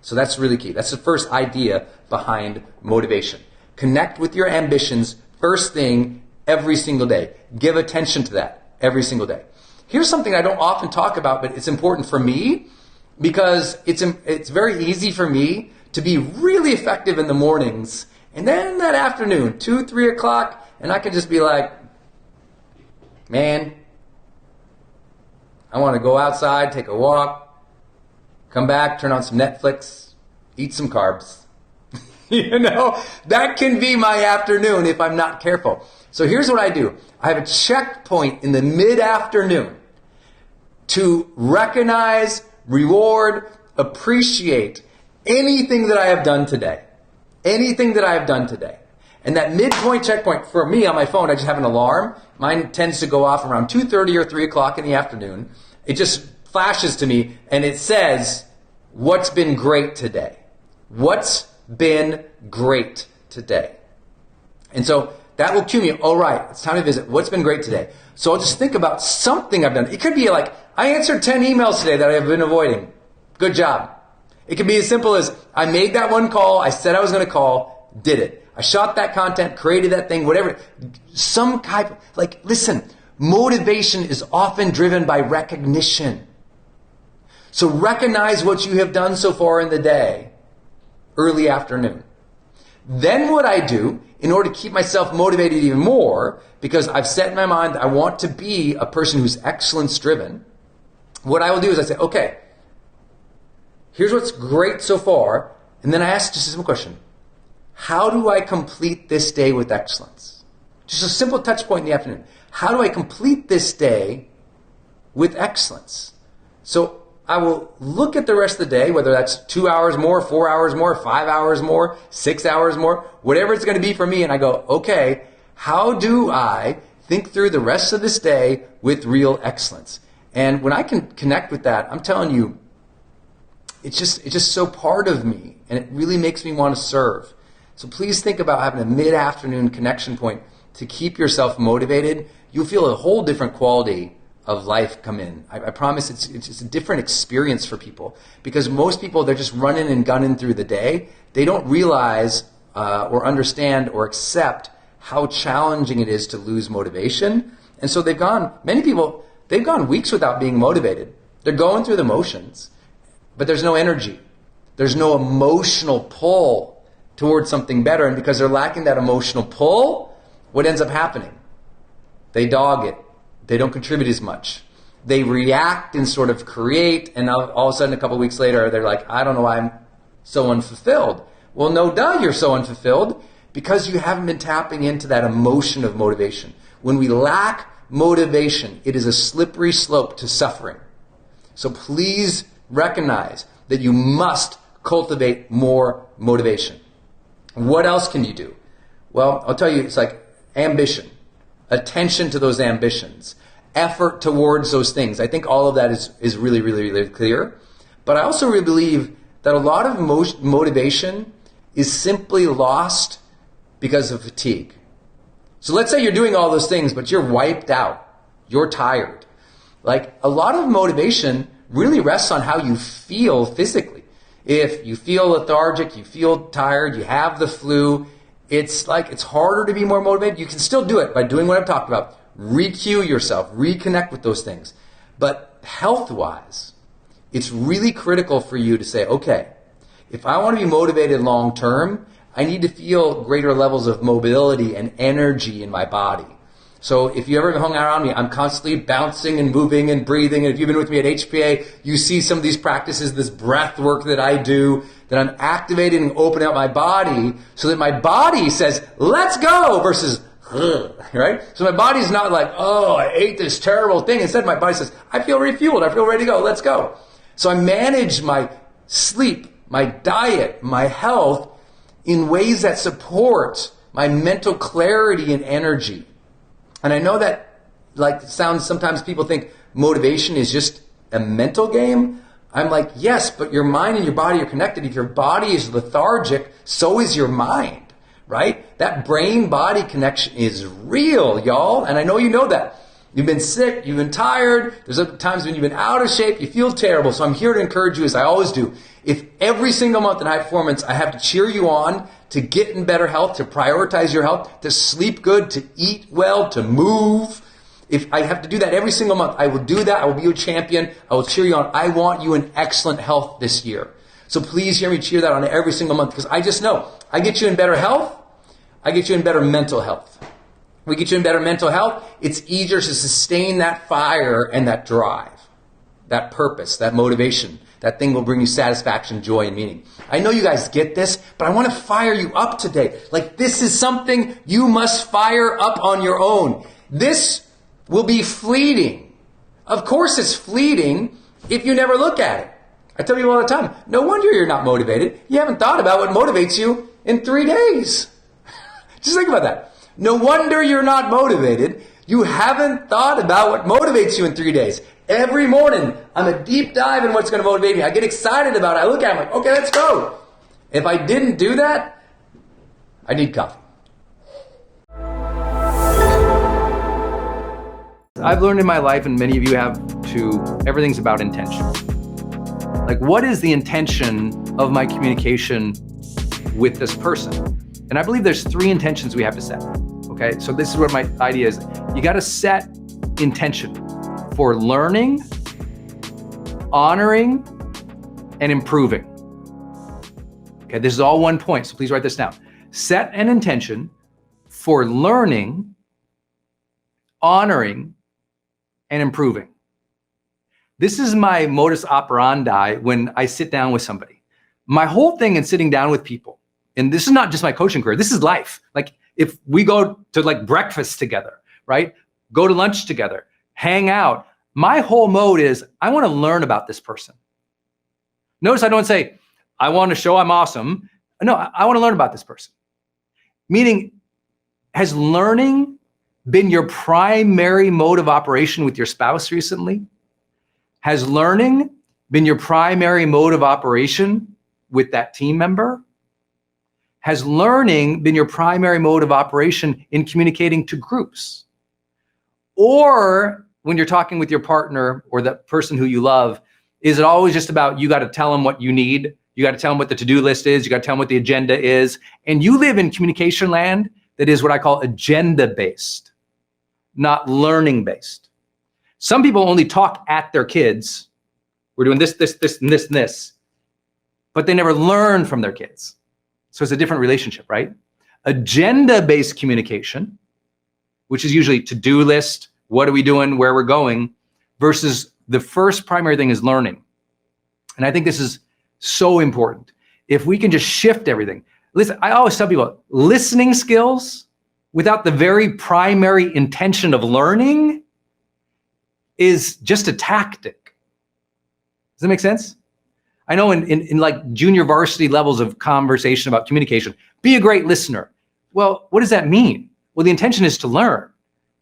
So that's really key. That's the first idea behind motivation. Connect with your ambitions first thing every single day. Give attention to that every single day. Here's something I don't often talk about, but it's important for me because it's very easy for me to be really effective in the mornings. And then that afternoon, 2, 3 o'clock, and I can just be like, man, I want to go outside, take a walk, come back, turn on some Netflix, eat some carbs. You know, that can be my afternoon if I'm not careful. So here's what I do. I have a checkpoint in the mid-afternoon to recognize, reward, appreciate anything that I have done today. Anything that I have done today. And that midpoint checkpoint, for me on my phone, I just have an alarm. Mine tends to go off around 2:30 or 3 o'clock in the afternoon. It just flashes to me and it says, what's been great today? What's been great today? And so that will cue me, all right, it's time to visit. What's been great today? So I'll just think about something I've done. It could be like, I answered 10 emails today that I have been avoiding. Good job. It could be as simple as, I made that one call, I said I was going to call, did it. I shot that content, created that thing, whatever. Some type, like, listen, motivation is often driven by recognition. So recognize what you have done so far in the day, early afternoon. Then what I do, in order to keep myself motivated even more, because I've set in my mind that I want to be a person who's excellence driven, what I will do is I say, okay, here's what's great so far, and then I ask just a simple question. How do I complete this day with excellence? Just a simple touch point in the afternoon. How do I complete this day with excellence? So I will look at the rest of the day, whether that's 2 hours more, 4 hours more, 5 hours more, 6 hours more, whatever it's going to be for me, and I go, okay, how do I think through the rest of this day with real excellence? And when I can connect with that, I'm telling you, it's just so part of me, and it really makes me want to serve. So please think about having a mid-afternoon connection point to keep yourself motivated. You'll feel a whole different quality of life come in. I promise it's a different experience for people, because most people, they're just running and gunning through the day. They don't realize or understand or accept how challenging it is to lose motivation. And so many people, they've gone weeks without being motivated. They're going through the motions, but there's no energy. There's no emotional pull towards something better. And because they're lacking that emotional pull, what ends up happening? They dog it. They don't contribute as much. They react and sort of create, and all of a sudden a couple of weeks later, they're like, I don't know why I'm so unfulfilled. Well, no duh, you're so unfulfilled because you haven't been tapping into that emotion of motivation. When we lack motivation, it is a slippery slope to suffering. So please recognize that you must cultivate more motivation. What else can you do? Well, I'll tell you, it's like ambition, attention to those ambitions, effort towards those things. I think all of that is really, really, really clear. But I also really believe that a lot of motivation is simply lost because of fatigue. So let's say you're doing all those things, but you're wiped out. You're tired. Like, a lot of motivation really rests on how you feel physically. If you feel lethargic, you feel tired, you have the flu, it's harder to be more motivated. You can still do it by doing what I've talked about. Re-cue yourself, reconnect with those things. But health-wise, it's really critical for you to say, okay, if I want to be motivated long-term, I need to feel greater levels of mobility and energy in my body. So if you ever hung around me, I'm constantly bouncing and moving and breathing. And if you've been with me at HPA, you see some of these practices, this breath work that I do, that I'm activating and opening up my body so that my body says, let's go, versus, right? So my body's not like, oh, I ate this terrible thing. Instead, my body says, I feel refueled. I feel ready to go. Let's go. So I manage my sleep, my diet, my health in ways that support my mental clarity and energy. And I know that, like, it sounds, sometimes people think motivation is just a mental game. I'm like, yes, but your mind and your body are connected. If your body is lethargic, so is your mind, right? That brain-body connection is real, y'all. And I know you know that. You've been sick, you've been tired, there's other times when you've been out of shape, you feel terrible. So I'm here to encourage you, as I always do. If every single month in high performance, I have to cheer you on to get in better health, to prioritize your health, to sleep good, to eat well, to move. If I have to do that every single month, I will do that. I will be your champion. I will cheer you on. I want you in excellent health this year. So please hear me cheer that on every single month, because I just know I get you in better health. I get you in better mental health. We get you in better mental health. It's easier to sustain that fire and that drive, that purpose, that motivation. That thing will bring you satisfaction, joy, and meaning. I know you guys get this, but I want to fire you up today. Like, this is something you must fire up on your own. This will be fleeting. Of course it's fleeting if you never look at it. I tell you all the time, no wonder you're not motivated. You haven't thought about what motivates you in 3 days. Just think about that. No wonder you're not motivated. You haven't thought about what motivates you in 3 days. Every morning, I'm a deep dive in what's going to motivate me. I get excited about it. I look at it, I'm like, okay, let's go. If I didn't do that, I need coffee. I've learned in my life, and many of you have too, everything's about intention. Like, what is the intention of my communication with this person? And I believe there's 3 intentions we have to set. Okay, so this is what my idea is. You got to set intention for learning, honoring, and improving. Okay, this is all one point, so please write this down. Set an intention for learning, honoring, and improving. This is my modus operandi when I sit down with somebody. My whole thing in sitting down with people, and this is not just my coaching career, this is life. Like, if we go to like breakfast together, right? Go to lunch together, hang out. My whole mode is, I want to learn about this person. Notice I don't say, I want to show I'm awesome. No, I want to learn about this person. Meaning, has learning been your primary mode of operation with your spouse recently? Has learning been your primary mode of operation with that team member? Has learning been your primary mode of operation in communicating to groups? Or when you're talking with your partner or the person who you love, is it always just about, you got to tell them what you need, you got to tell them what the to-do list is, you got to tell them what the agenda is, and you live in communication land that is what I call agenda-based, not learning-based. Some people only talk at their kids. We're doing this, this, this, and this, and this, but they never learn from their kids. So it's a different relationship, right? Agenda-based communication, which is usually to-do list, what are we doing, where we're going, versus the first primary thing is learning. And I think this is so important. If we can just shift everything. Listen, I always tell people, listening skills without the very primary intention of learning is just a tactic. Does that make sense? I know in like junior varsity levels of conversation about communication, be a great listener. Well, what does that mean? Well, the intention is to learn.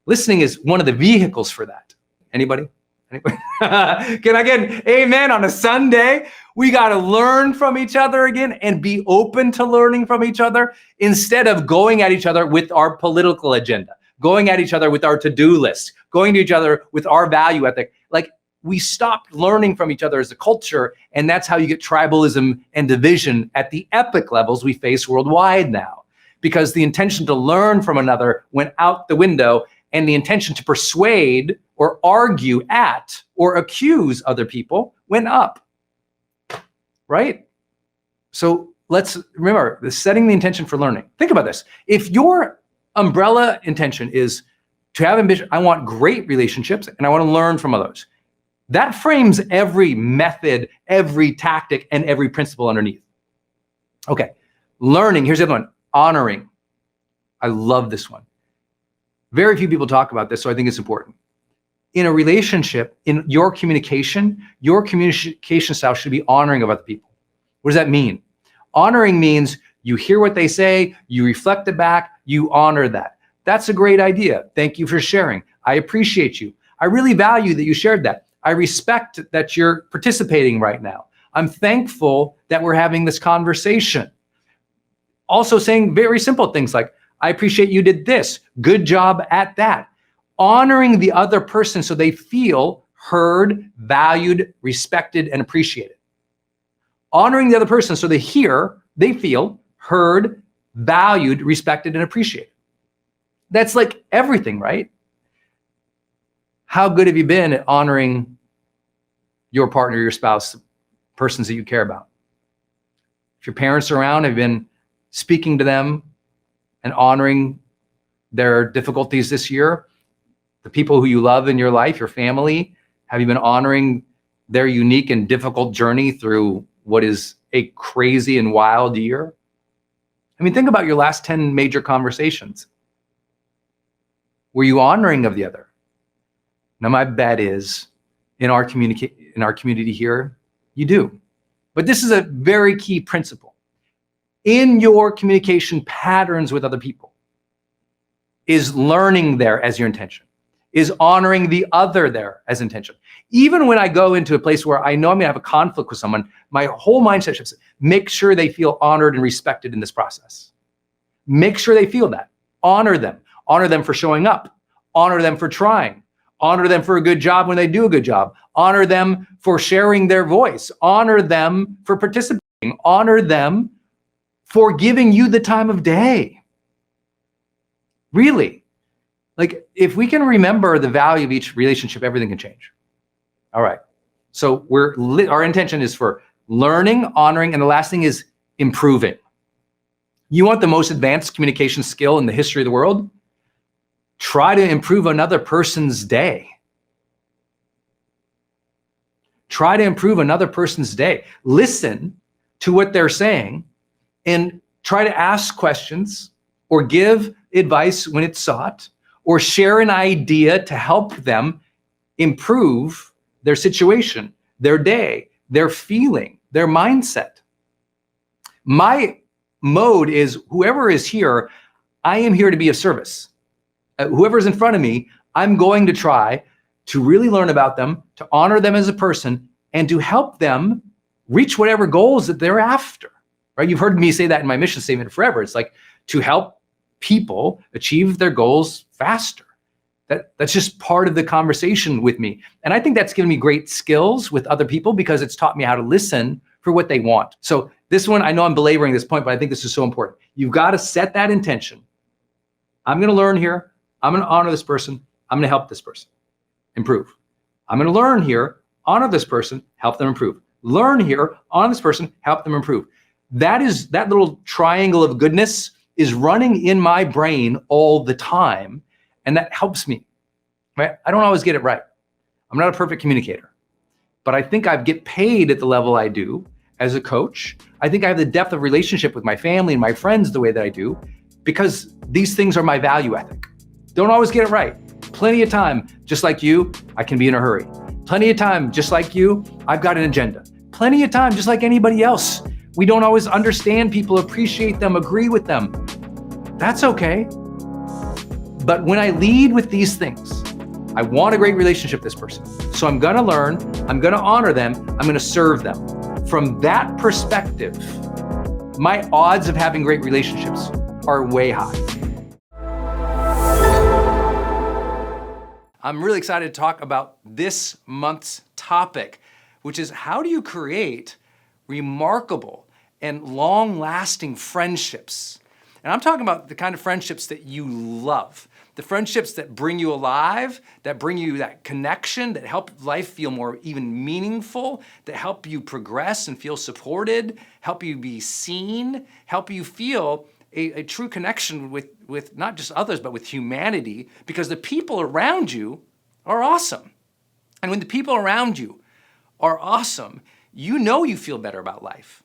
Listening is one of the vehicles for that. Anybody? Can I get an amen on a Sunday? We got to learn from each other again and be open to learning from each other instead of going at each other with our political agenda, going at each other with our to-do list, going to each other with our value ethic. Like, we stopped learning from each other as a culture, and that's how you get tribalism and division at the epic levels we face worldwide now, because the intention to learn from another went out the window, and the intention to persuade or argue at or accuse other people went up, right? So let's remember the setting the intention for learning. Think about this. If your umbrella intention is to have ambition, I want great relationships and I want to learn from others, that frames every method, every tactic, and every principle underneath. Okay, learning, here's the other one, honoring. I love this one. Very few people talk about this, so I think it's important. In a relationship, in your communication style should be honoring of other people. What does that mean? Honoring means you hear what they say, you reflect it back, you honor that. That's a great idea. Thank you for sharing. I appreciate you. I really value that you shared that. I respect that you're participating right now. I'm thankful that we're having this conversation. Also saying very simple things like, I appreciate you did this. Good job at that. Honoring the other person so they feel heard, valued, respected, and appreciated. Honoring the other person so they feel heard, valued, respected, and appreciated. That's like everything, right? How good have you been at honoring your partner, your spouse, persons that you care about? If your parents are around, have you been speaking to them and honoring their difficulties this year? The people who you love in your life, your family, have you been honoring their unique and difficult journey through what is a crazy and wild year? I mean, think about your last 10 major conversations. Were you honoring of the other? Now, my bet is in our community here, you do. But this is a very key principle. In your communication patterns with other people, is learning there as your intention, is honoring the other there as intention. Even when I go into a place where I know I'm gonna have a conflict with someone, my whole mindset shifts. Make sure they feel honored and respected in this process. Make sure they feel that. Honor them for showing up, honor them for trying, honor them for a good job when they do a good job, honor them for sharing their voice, honor them for participating, honor them for giving you the time of day. Really, like if we can remember the value of each relationship, everything can change. All right, so our intention is for learning, honoring, and the last thing is improving. You want the most advanced communication skill in the history of the world? Try to improve another person's day. Try to improve another person's day. Listen to what they're saying and try to ask questions or give advice when it's sought or share an idea to help them improve their situation, their day, their feeling, their mindset. My mode is whoever is here, I am here to be of service. Whoever's in front of me, I'm going to try to really learn about them, to honor them as a person, and to help them reach whatever goals that they're after, right? You've heard me say that in my mission statement forever. It's like to help people achieve their goals faster. That's just part of the conversation with me. And I think that's given me great skills with other people because it's taught me how to listen for what they want. So this one, I know I'm belaboring this point, but I think this is so important. You've got to set that intention. I'm going to learn here. I'm going to honor this person. I'm going to help this person improve. I'm going to learn here, honor this person, help them improve. Learn here, honor this person, help them improve. That little triangle of goodness is running in my brain all the time, and that helps me. Right? I don't always get it right. I'm not a perfect communicator, but I think I get paid at the level I do as a coach. I think I have the depth of relationship with my family and my friends the way that I do because these things are my value ethic. Don't always get it right. Plenty of time, just like you, I can be in a hurry. Plenty of time, just like you, I've got an agenda. Plenty of time, just like anybody else. We don't always understand people, appreciate them, agree with them. That's okay. But when I lead with these things, I want a great relationship with this person. So I'm gonna learn, I'm gonna honor them, I'm gonna serve them. From that perspective, my odds of having great relationships are way high. I'm really excited to talk about this month's topic, which is how do you create remarkable and long-lasting friendships? And I'm talking about the kind of friendships that you love, the friendships that bring you alive, that bring you that connection, that help life feel more even meaningful, that help you progress and feel supported, help you be seen, help you feel a true connection with not just others, but with humanity, because the people around you are awesome. And when the people around you are awesome, you know you feel better about life.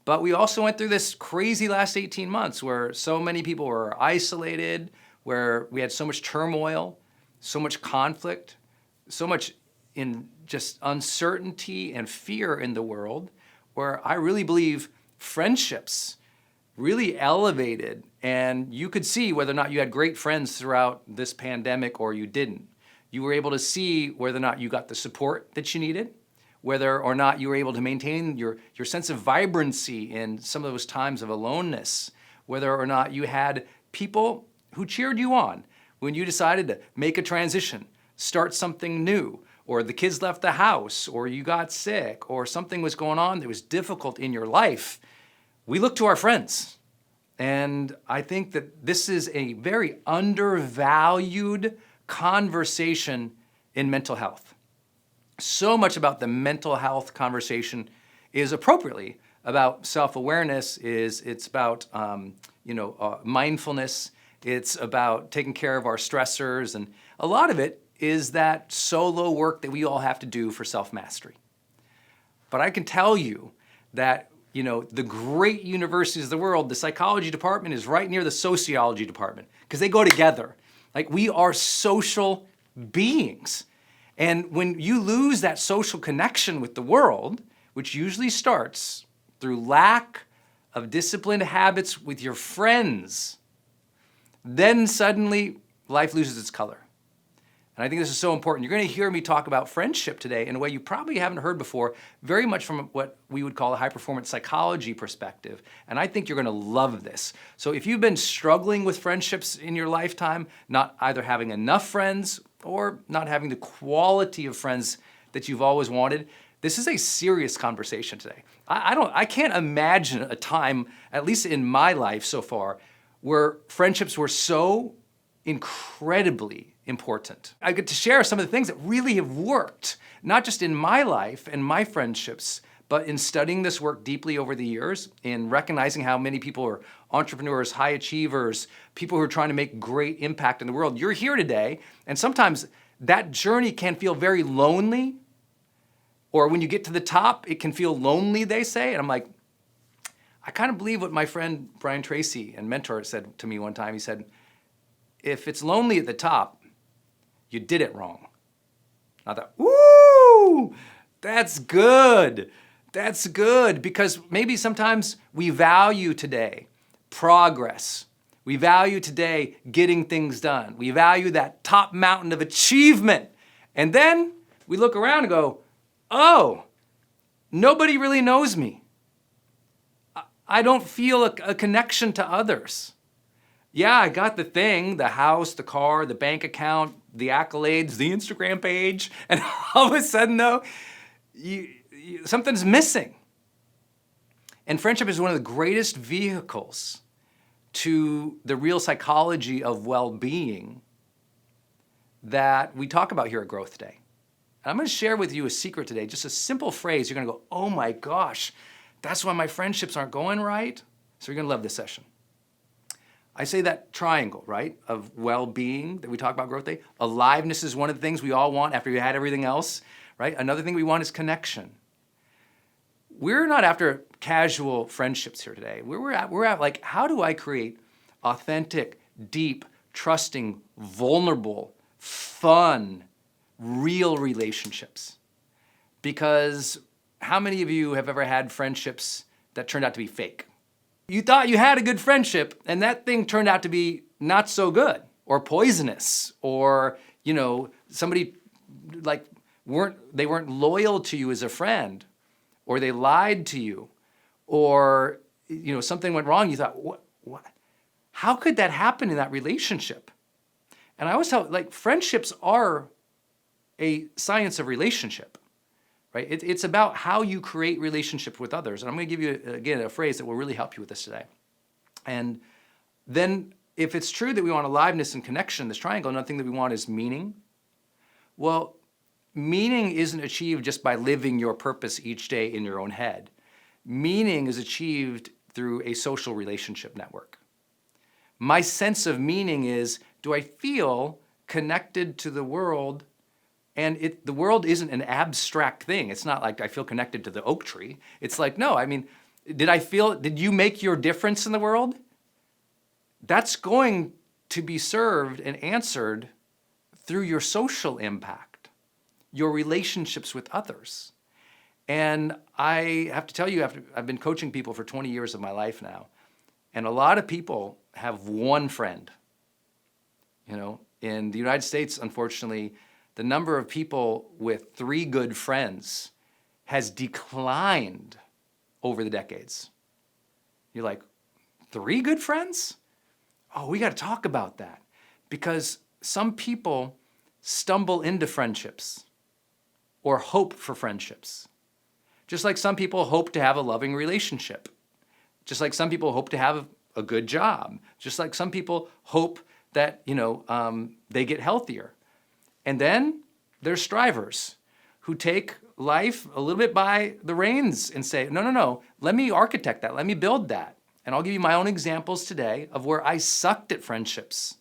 But we also went through this crazy last 18 months where so many people were isolated, where we had so much turmoil, so much conflict, so much in just uncertainty and fear in the world, where I really believe friendships really elevated, and you could see whether or not you had great friends throughout this pandemic or you didn't. You were able to see whether or not you got the support that you needed, whether or not you were able to maintain your sense of vibrancy in some of those times of aloneness, whether or not you had people who cheered you on when you decided to make a transition, start something new, or the kids left the house, or you got sick, or something was going on that was difficult in your life. We look to our friends. And I think that this is a very undervalued conversation in mental health. So much about the mental health conversation is appropriately about self-awareness, it's about mindfulness, it's about taking care of our stressors, and a lot of it is that solo work that we all have to do for self-mastery. But I can tell you that the great universities of the world, the psychology department is right near the sociology department because they go together. Like, we are social beings. And when you lose that social connection with the world, which usually starts through lack of disciplined habits with your friends, then suddenly life loses its color. And I think this is so important. You're going to hear me talk about friendship today in a way you probably haven't heard before, very much from what we would call a high-performance psychology perspective. And I think you're going to love this. So if you've been struggling with friendships in your lifetime, not either having enough friends or not having the quality of friends that you've always wanted, this is a serious conversation today. I can't imagine a time, at least in my life so far, where friendships were so incredibly important. I get to share some of the things that really have worked, not just in my life and my friendships, but in studying this work deeply over the years, in recognizing how many people are entrepreneurs, high achievers, people who are trying to make great impact in the world. You're here today, and sometimes that journey can feel very lonely, or when you get to the top, it can feel lonely, they say, and I'm like, I kind of believe what my friend Brian Tracy and mentor said to me one time. He said, if it's lonely at the top, you did it wrong. I thought, woo, that's good. That's good, because maybe sometimes we value today progress. We value today getting things done. We value that top mountain of achievement. And then we look around and go, oh, nobody really knows me. I don't feel a connection to others. Yeah, I got the thing, the house, the car, the bank account, the accolades, the Instagram page, and all of a sudden though, something's missing. And friendship is one of the greatest vehicles to the real psychology of well-being that we talk about here at GrowthDay. And I'm gonna share with you a secret today, just a simple phrase. You're gonna go, oh my gosh, that's why my friendships aren't going right. So you're gonna love this session. I say that triangle, right, of well-being that we talk about GrowthDay. Aliveness is one of the things we all want after we had everything else, right? Another thing we want is connection. We're not after casual friendships here today. We're at like, how do I create authentic, deep, trusting, vulnerable, fun, real relationships? Because how many of you have ever had friendships that turned out to be fake? You thought you had a good friendship and that thing turned out to be not so good or poisonous, or somebody like they weren't loyal to you as a friend, or they lied to you, or something went wrong. You thought, what? How could that happen in that relationship? And I always tell, friendships are a science of relationship, right? It's about how you create relationships with others. And I'm going to give you, again, a phrase that will really help you with this today. And then if it's true that we want aliveness and connection, this triangle, another thing that we want is meaning. Well, meaning isn't achieved just by living your purpose each day in your own head. Meaning is achieved through a social relationship network. My sense of meaning is, do I feel connected to the world? And the world isn't an abstract thing. It's not like I feel connected to the oak tree. It's like, no, did you make your difference in the world? That's going to be served and answered through your social impact, your relationships with others. And I have to tell you, I've been coaching people for 20 years of my life now, and a lot of people have one friend. In the United States, unfortunately, the number of people with 3 good friends has declined over the decades. You're like, 3 good friends? Oh, we got to talk about that, because some people stumble into friendships or hope for friendships. Just like some people hope to have a loving relationship. Just like some people hope to have a good job. Just like some people hope that, they get healthier. And then there's strivers who take life a little bit by the reins and say, no, let me architect that, let me build that. And I'll give you my own examples today of where I sucked at friendships.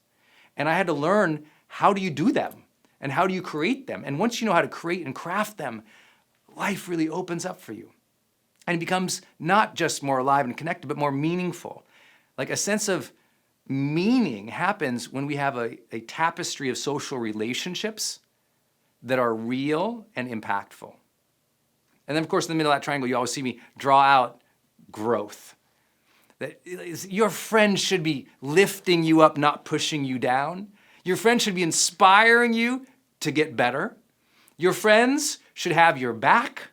And I had to learn, how do you do them? And how do you create them? And once you know how to create and craft them, life really opens up for you. And it becomes not just more alive and connected, but more meaningful. Like a sense of meaning happens when we have a tapestry of social relationships that are real and impactful. And then, of course, in the middle of that triangle, you always see me draw out growth. That your friend should be lifting you up, not pushing you down. Your friend should be inspiring you to get better. Your friends should have your back,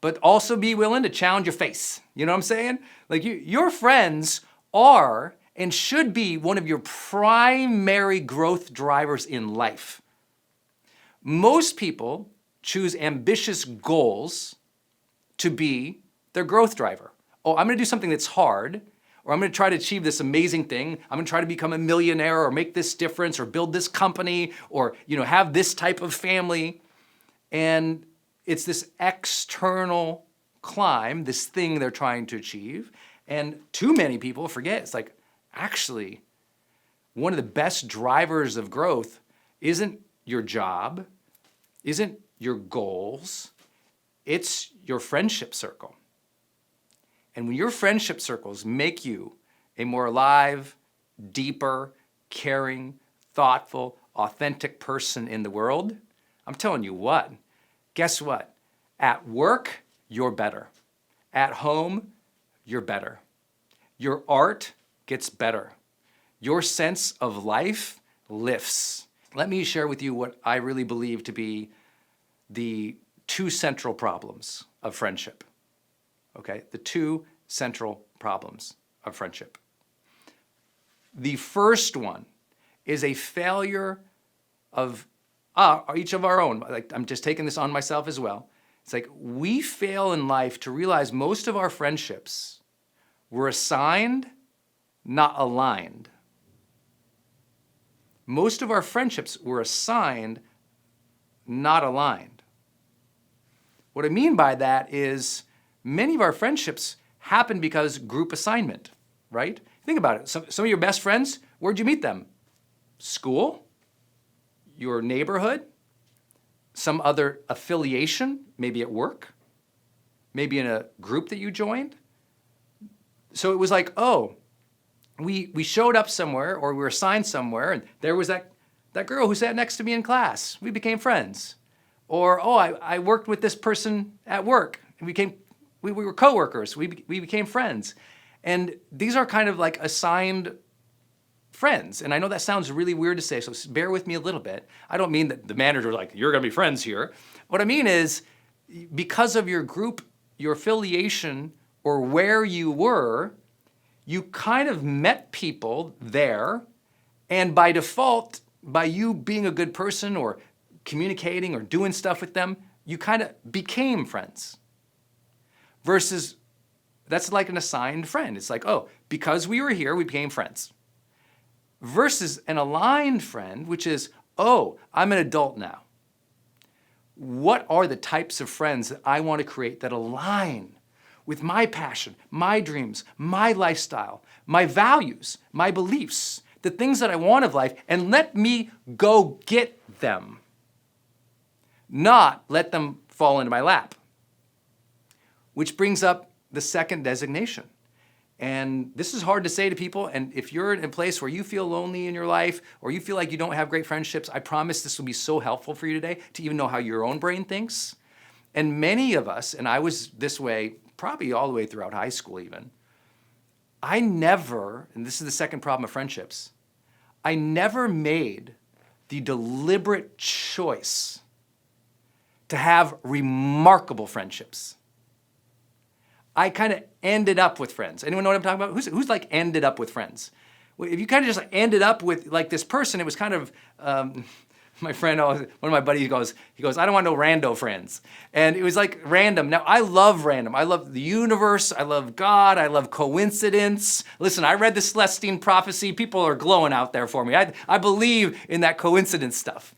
but also be willing to challenge your face. You know what I'm saying? Your friends are and should be one of your primary growth drivers in life. Most people choose ambitious goals to be their growth driver. Oh, I'm going to do something that's hard, or I'm going to try to achieve this amazing thing. I'm going to try to become a millionaire, or make this difference, or build this company, or have this type of family. And it's this external climb, this thing they're trying to achieve. And too many people forget, it's like, actually, one of the best drivers of growth isn't your job, isn't your goals, it's your friendship circle. And when your friendship circles make you a more alive, deeper, caring, thoughtful, authentic person in the world, I'm telling you what, guess what? At work, you're better. At home, you're better. Your art gets better. Your sense of life lifts. Let me share with you what I really believe to be the 2 central problems of friendship. Okay, the 2 central problems of friendship. The first one is a failure of each of our own. I'm just taking this on myself as well. It's like we fail in life to realize most of our friendships were assigned, not aligned. Most of our friendships were assigned, not aligned. What I mean by that is many of our friendships happen because group assignment, right? Think about it. Some of your best friends, where'd you meet them? School? Your neighborhood? Some other affiliation, maybe at work? Maybe in a group that you joined? So it was like, oh, we showed up somewhere, or we were assigned somewhere, and there was that girl who sat next to me in class. We became friends. Or, oh, I worked with this person at work, and we were coworkers. We became friends. And these are kind of like assigned friends. And I know that sounds really weird to say, so bear with me a little bit. I don't mean that the manager like, you're gonna be friends here. What I mean is, because of your group, your affiliation, or where you were, you kind of met people there, and by default, by you being a good person or communicating or doing stuff with them, you kind of became friends. Versus, that's like an assigned friend. It's like, oh, because we were here, we became friends. Versus an aligned friend, which is, oh, I'm an adult now. What are the types of friends that I want to create that align with my passion, my dreams, my lifestyle, my values, my beliefs, the things that I want of life, and let me go get them, not let them fall into my lap. Which brings up the second designation. And this is hard to say to people, and if you're in a place where you feel lonely in your life, or you feel like you don't have great friendships, I promise this will be so helpful for you today to even know how your own brain thinks. And many of us, and I was this way probably all the way throughout high school even, I never, and this is the second problem of friendships, I never made the deliberate choice to have remarkable friendships. I kind of ended up with friends. Anyone know what I'm talking about? Who's like ended up with friends? If you kind of just ended up with like this person, it was kind of, my friend, one of my buddies he goes, I don't want no rando friends. And it was like random. Now, I love random. I love the universe. I love God. I love coincidence. Listen, I read the Celestine prophecy. People are glowing out there for me. I believe in that coincidence stuff.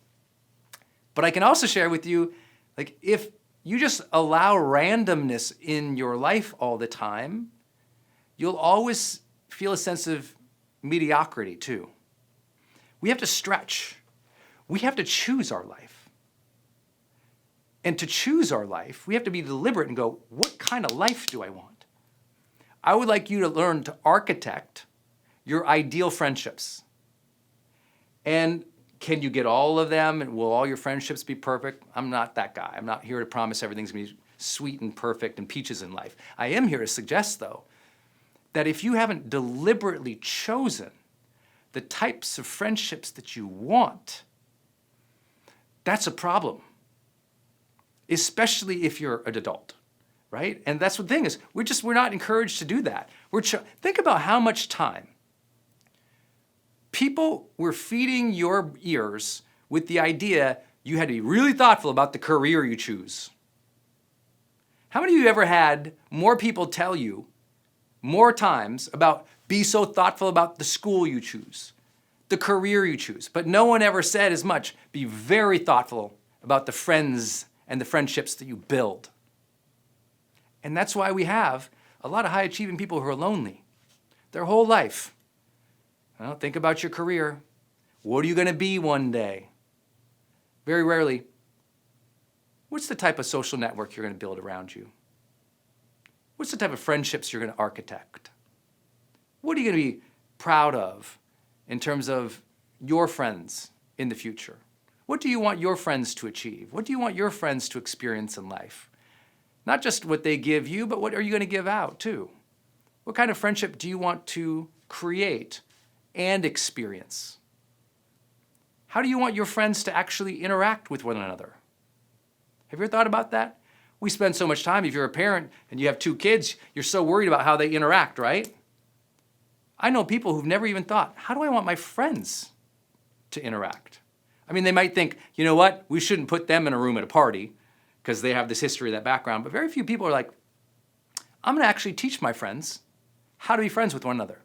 But I can also share with you, like, if you just allow randomness in your life all the time, you'll always feel a sense of mediocrity too. We have to stretch. We have to choose our life. And to choose our life, we have to be deliberate and go, what kind of life do I want? I would like you to learn to architect your ideal friendships. And can you get all of them, and will all your friendships be perfect? I'm not that guy. I'm not here to promise everything's gonna be sweet and perfect and peaches in life. I am here to suggest, though, that if you haven't deliberately chosen the types of friendships that you want, that's a problem, especially if you're an adult, right? And that's the thing is, we're not encouraged to do that. Think about how much time people were feeding your ears with the idea you had to be really thoughtful about the career you choose. How many of you ever had more people tell you more times about be so thoughtful about the school you choose, the career you choose, but no one ever said as much, be very thoughtful about the friends and the friendships that you build. And that's why we have a lot of high-achieving people who are lonely their whole life. Well, think about your career. What are you going to be one day? Very rarely, what's the type of social network you're going to build around you? What's the type of friendships you're going to architect? What are you going to be proud of in terms of your friends in the future? What do you want your friends to achieve? What do you want your friends to experience in life? Not just what they give you, but what are you going to give out too? What kind of friendship do you want to create and experience? How do you want your friends to actually interact with one another? Have you ever thought about that? We spend so much time, if you're a parent and you have 2 kids, you're so worried about how they interact, right? I know people who've never even thought, how do I want my friends to interact? I mean, they might think, you know what, we shouldn't put them in a room at a party because they have this history, that background, but very few people are like, I'm going to actually teach my friends how to be friends with one another.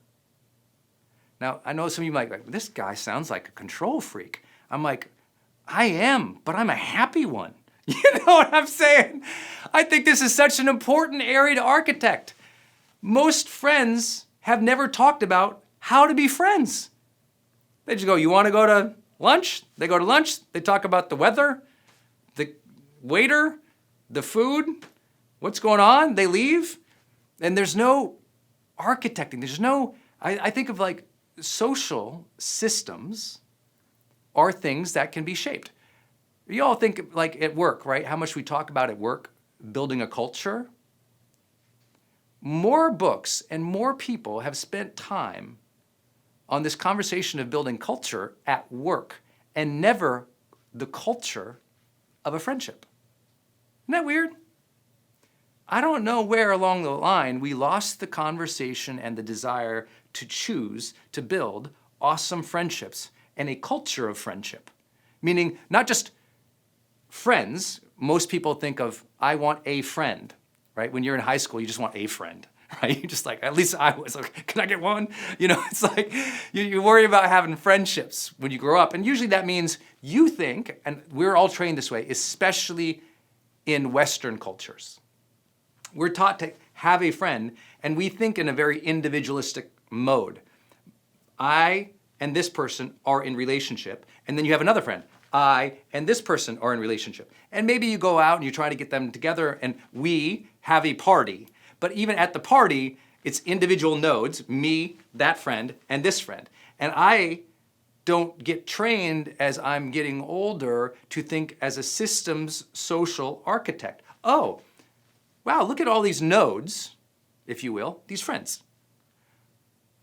Now, I know some of you might be like, this guy sounds like a control freak. I'm like, I am, but I'm a happy one. You know what I'm saying? I think this is such an important area to architect. Most friends have never talked about how to be friends. They just go, you want to go to lunch? They go to lunch. They talk about the weather, the waiter, the food, what's going on. They leave. And there's no architecting. There's no, I think of like social systems are things that can be shaped. You all think like at work, right? How much we talk about at work, building a culture. More books and more people have spent time on this conversation of building culture at work and never the culture of a friendship. Isn't that weird? I don't know where along the line we lost the conversation and the desire to choose to build awesome friendships and a culture of friendship. Meaning not just friends. Most people think of, I want a friend, right? When you're in high school, you just want a friend, right? You just like, at least I was like, can I get one? You know, it's like, you worry about having friendships when you grow up. And usually that means you think, and we're all trained this way, especially in Western cultures. We're taught to have a friend, and we think in a very individualistic mode. I and this person are in relationship, and then you have another friend. I and this person are in relationship. And maybe you go out and you try to get them together, and we have a party. But even at the party, it's individual nodes, me, that friend, and this friend. And I don't get trained as I'm getting older to think as a systems social architect. Oh, wow, look at all these nodes, if you will, these friends.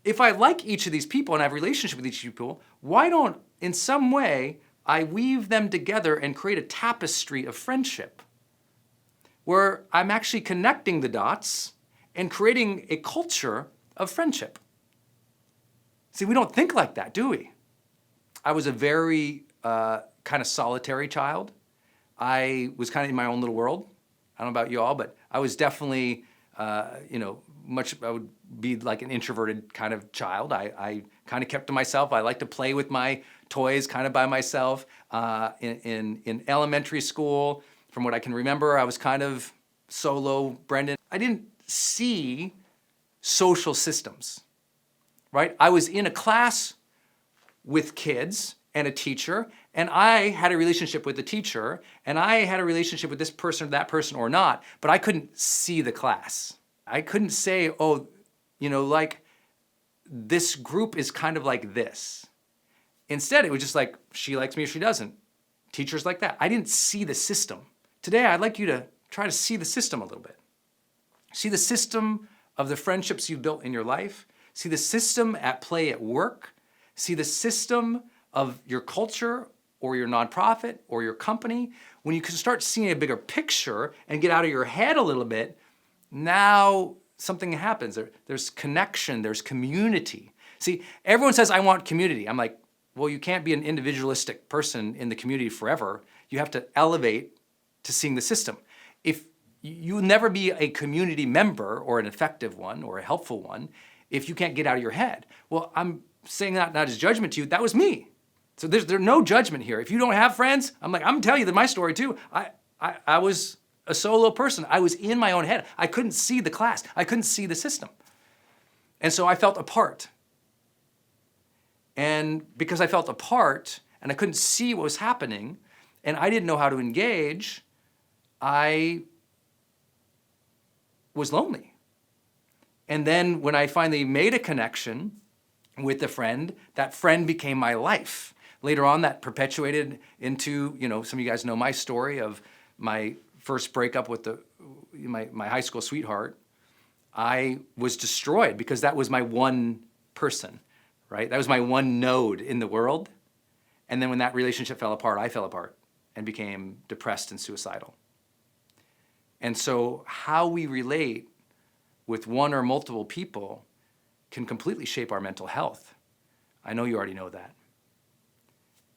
If I like each of these people and I have a relationship with each of these people, why don't, in some way, I weave them together and create a tapestry of friendship where I'm actually connecting the dots and creating a culture of friendship? See, we don't think like that, do we? I was a very kind of solitary child. I was kind of in my own little world. I don't know about you all, but I was definitely, I would be like an introverted kind of child. I kind of kept to myself. I like to play with my toys kind of by myself. In elementary school, from what I can remember, I was kind of solo, Brendon. I didn't see social systems, right? I was in a class with kids and a teacher, and I had a relationship with the teacher, and I had a relationship with this person or that person or not, but I couldn't see the class. I couldn't say, oh, like this group is kind of like this. Instead, it was just like, she likes me or she doesn't. Teachers like that. I didn't see the system. Today, I'd like you to try to see the system a little bit. See the system of the friendships you've built in your life. See the system at play at work. See the system of your culture or your nonprofit or your company. When you can start seeing a bigger picture and get out of your head a little bit, now something happens. There's connection, there's community. See, everyone says, I want community. I'm like, well, you can't be an individualistic person in the community forever. You have to elevate to seeing the system. If you'll never be a community member or an effective one or a helpful one if you can't get out of your head. Well, I'm saying that not as judgment to you, that was me. So there's no judgment here. If you don't have friends, I'm telling you my story too. I was a solo person. I was in my own head. I couldn't see the class. I couldn't see the system. And so I felt apart. And because I felt apart and I couldn't see what was happening and I didn't know how to engage, I was lonely. And then when I finally made a connection with a friend, that friend became my life. Later on, that perpetuated into, some of you guys know my story of my first breakup with my high school sweetheart. I was destroyed because that was my one person, right? That was my one node in the world. And then when that relationship fell apart, I fell apart and became depressed and suicidal. And so how we relate with one or multiple people can completely shape our mental health. I know you already know that.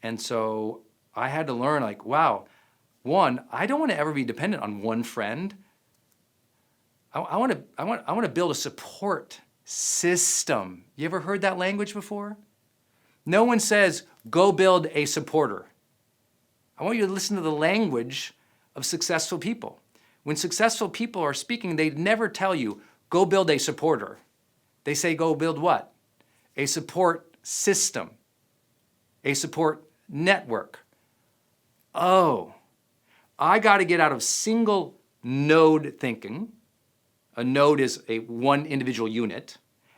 And so I had to learn, wow, one, I don't want to ever be dependent on one friend. I want to build a support system. You ever heard that language before? No one says, go build a supporter. I want you to listen to the language of successful people. When successful people are speaking, they never tell you, go build a supporter. They say, go build what? A support system, a support network. Oh, I got to get out of single node thinking. A node is a one individual unit.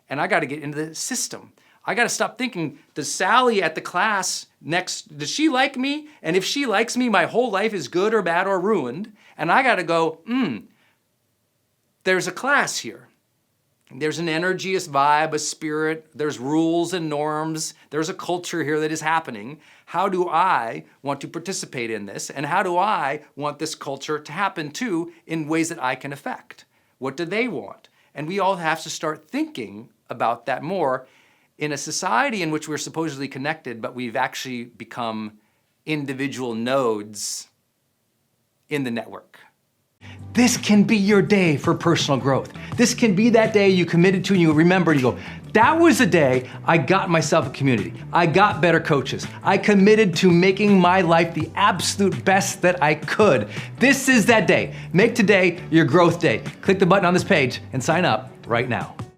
And I got to get into the system. I got to stop thinking, does Sally at the class next, does she like me? And if she likes me, my whole life is good or bad or ruined. And I got to go, there's a class here. There's an energy, a vibe, a spirit. There's rules and norms. There's a culture here that is happening. How do I want to participate in this? And how do I want this culture to happen too in ways that I can affect? What do they want? And we all have to start thinking about that more in a society in which we're supposedly connected, but we've actually become individual nodes in the network. This can be your day for personal growth. This can be that day you committed to and you remember and you go, that was the day I got myself a community. I got better coaches. I committed to making my life the absolute best that I could. This is that day. Make today your growth day. Click the button on this page and sign up right now.